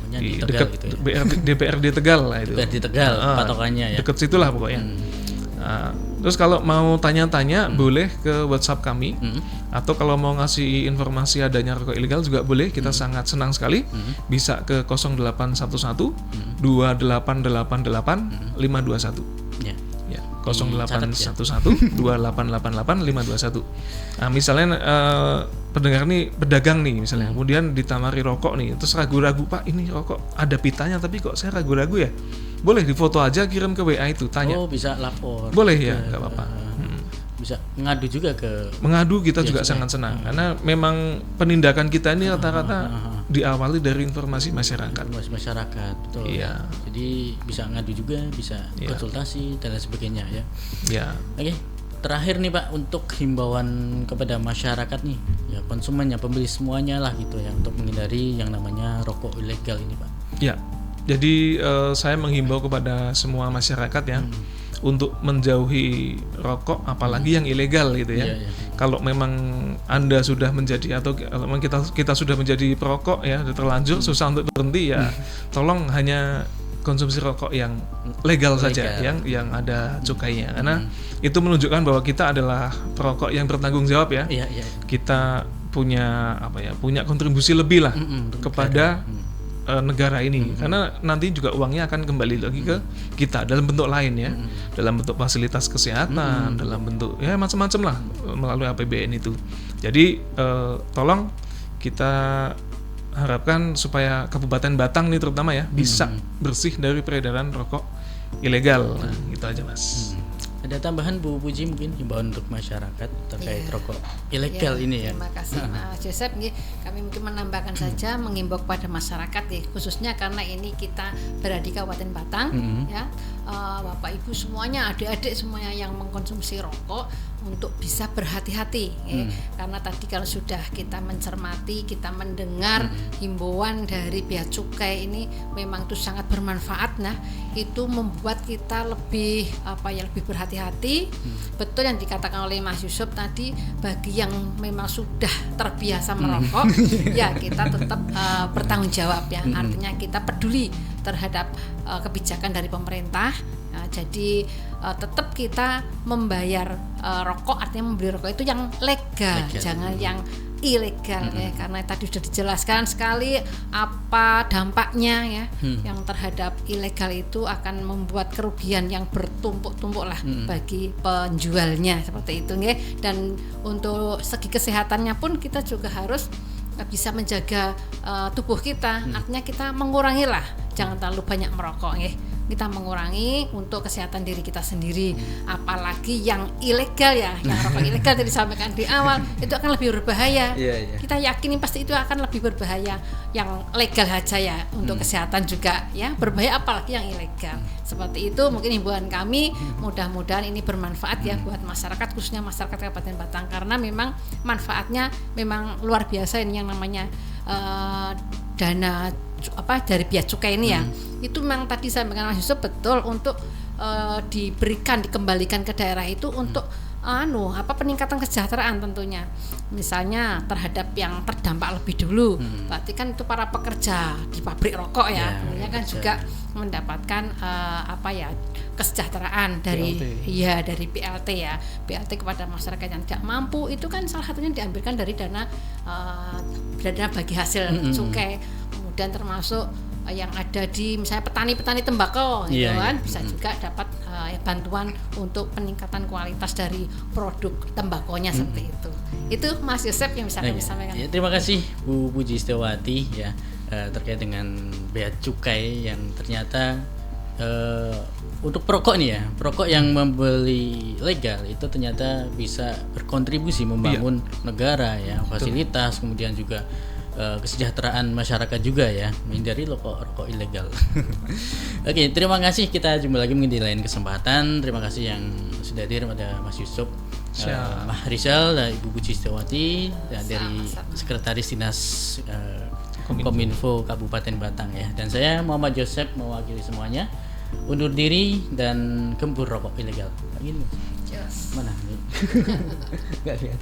Speaker 5: Di dekat gitu ya? DPRD Tegal lah itu.
Speaker 4: DPRD Tegal patokannya ya.
Speaker 5: Dekat situlah pokoknya. Terus kalau mau tanya-tanya boleh ke WhatsApp kami, atau kalau mau ngasih informasi adanya rokok ilegal juga boleh. Kita sangat senang sekali. Bisa ke 0811 2888 521. Ya, 0811 2888 521. Nah, misalnya pendengar nih pedagang nih misalnya, kemudian ditawari rokok nih, terus ragu-ragu, Pak, ini rokok ada pitanya tapi kok saya ragu-ragu ya. Boleh difoto aja, kirim ke WA itu, tanya.
Speaker 4: Oh, bisa lapor.
Speaker 5: Boleh ya, nggak apa-apa.
Speaker 4: Bisa mengadu juga ke.
Speaker 5: Mengadu kita juga sangat senang, karena memang penindakan kita ini rata-rata diawali dari informasi masyarakat.
Speaker 4: Informasi masyarakat, betul.
Speaker 5: Iya.
Speaker 4: Jadi bisa ngadu juga, bisa konsultasi dan lain sebagainya ya.
Speaker 5: Ya.
Speaker 4: Oke. Terakhir nih Pak, untuk himbauan kepada masyarakat nih, ya konsumen, ya pembeli semuanya lah gitu ya, untuk menghindari yang namanya rokok ilegal ini Pak.
Speaker 5: Ya. Jadi saya menghimbau kepada semua masyarakat ya, untuk menjauhi rokok, apalagi yang ilegal gitu ya. Kalau memang Anda sudah menjadi, atau memang kita sudah menjadi perokok ya, sudah terlanjur susah untuk berhenti ya, tolong hanya konsumsi rokok yang legal saja, yang ada cukainya, karena itu menunjukkan bahwa kita adalah perokok yang bertanggung jawab ya. Kita punya punya kontribusi lebih lah kepada negara ini, karena nanti juga uangnya akan kembali lagi ke kita dalam bentuk lain ya, dalam bentuk fasilitas kesehatan, dalam bentuk ya macam-macam lah melalui APBN itu. Jadi tolong kita harapkan supaya Kabupaten Batang nih terutama ya bisa bersih dari peredaran rokok ilegal. Nah, gitu aja Mas.
Speaker 4: Ada tambahan Bu Puji mungkin himbauan untuk masyarakat terkait rokok ilegal ini ya.
Speaker 6: Terima kasih Mas Joseph. Kami mungkin menambahkan saja mengimbau kepada masyarakat khususnya karena ini kita berada di Kabupaten Batang ya. Bapak Ibu semuanya, adik-adik semuanya yang mengkonsumsi rokok untuk bisa berhati-hati karena tadi kalau sudah kita mencermati, kita mendengar himbauan dari Bea Cukai ini memang itu sangat bermanfaat. Nah, itu membuat kita lebih lebih berhati-hati. Betul yang dikatakan oleh Mas Yusuf tadi, bagi yang memang sudah terbiasa merokok ya kita tetap bertanggung jawab ya. Artinya kita peduli terhadap kebijakan dari pemerintah. Jadi tetap kita membayar rokok, artinya membeli rokok itu yang legal. Jangan yang ilegal ya, karena tadi sudah dijelaskan sekali apa dampaknya ya. Yang terhadap ilegal itu akan membuat kerugian yang bertumpuk-tumpuk lah bagi penjualnya seperti itu ya. Dan untuk segi kesehatannya pun kita juga harus bisa menjaga tubuh kita. Artinya kita mengurangi lah, jangan terlalu banyak merokok ya. Kita mengurangi untuk kesehatan diri kita sendiri, apalagi yang ilegal ya, yang rokok ilegal tadi disampaikan di awal itu akan lebih berbahaya. Kita yakini pasti itu akan lebih berbahaya. Yang legal aja ya untuk kesehatan juga ya berbahaya, apalagi yang ilegal. Seperti itu mungkin himbauan kami, mudah-mudahan ini bermanfaat ya buat masyarakat, khususnya masyarakat Kabupaten Batang, karena memang manfaatnya memang luar biasa. Ini yang namanya dana dari Bea Cukai ini ya. Itu memang tadi saya sampaikan Mas Yusuf betul untuk dikembalikan ke daerah itu untuk peningkatan kesejahteraan tentunya. Misalnya terhadap yang terdampak lebih dulu. Berarti kan itu para pekerja di pabrik rokok ya. Tentunya kan juga mendapatkan kesejahteraan dari PLT. Dari PLT ya. PLT kepada masyarakat yang tidak mampu itu kan salah satunya diambilkan dari dana bagi hasil cukai. Kemudian termasuk yang ada di misalnya petani-petani tembakau gitu kan bisa juga dapat bantuan untuk peningkatan kualitas dari produk tembakonya seperti itu. Itu Mas Yosef yang bisa kami sampaikan.
Speaker 4: Terima kasih Bu Puji Setiawati ya terkait dengan Bea Cukai yang ternyata untuk perokok nih ya, perokok yang membeli legal itu ternyata bisa berkontribusi membangun negara ya, fasilitas, kemudian juga kesejahteraan masyarakat juga ya, menghindari rokok ilegal. Oke, terima kasih. Kita jumpa lagi mungkin di lain kesempatan. Terima kasih yang sudah hadir, ada Mas Yusuf, Mas Rizal, dan Ibu Puji Setiawati dari Sekretaris Dinas Kominfo Kabupaten Batang ya. Dan saya Muhammad Joseph mewakili semuanya. Undur diri dan gempur rokok ilegal. Gini. Mana? Enggak lihat.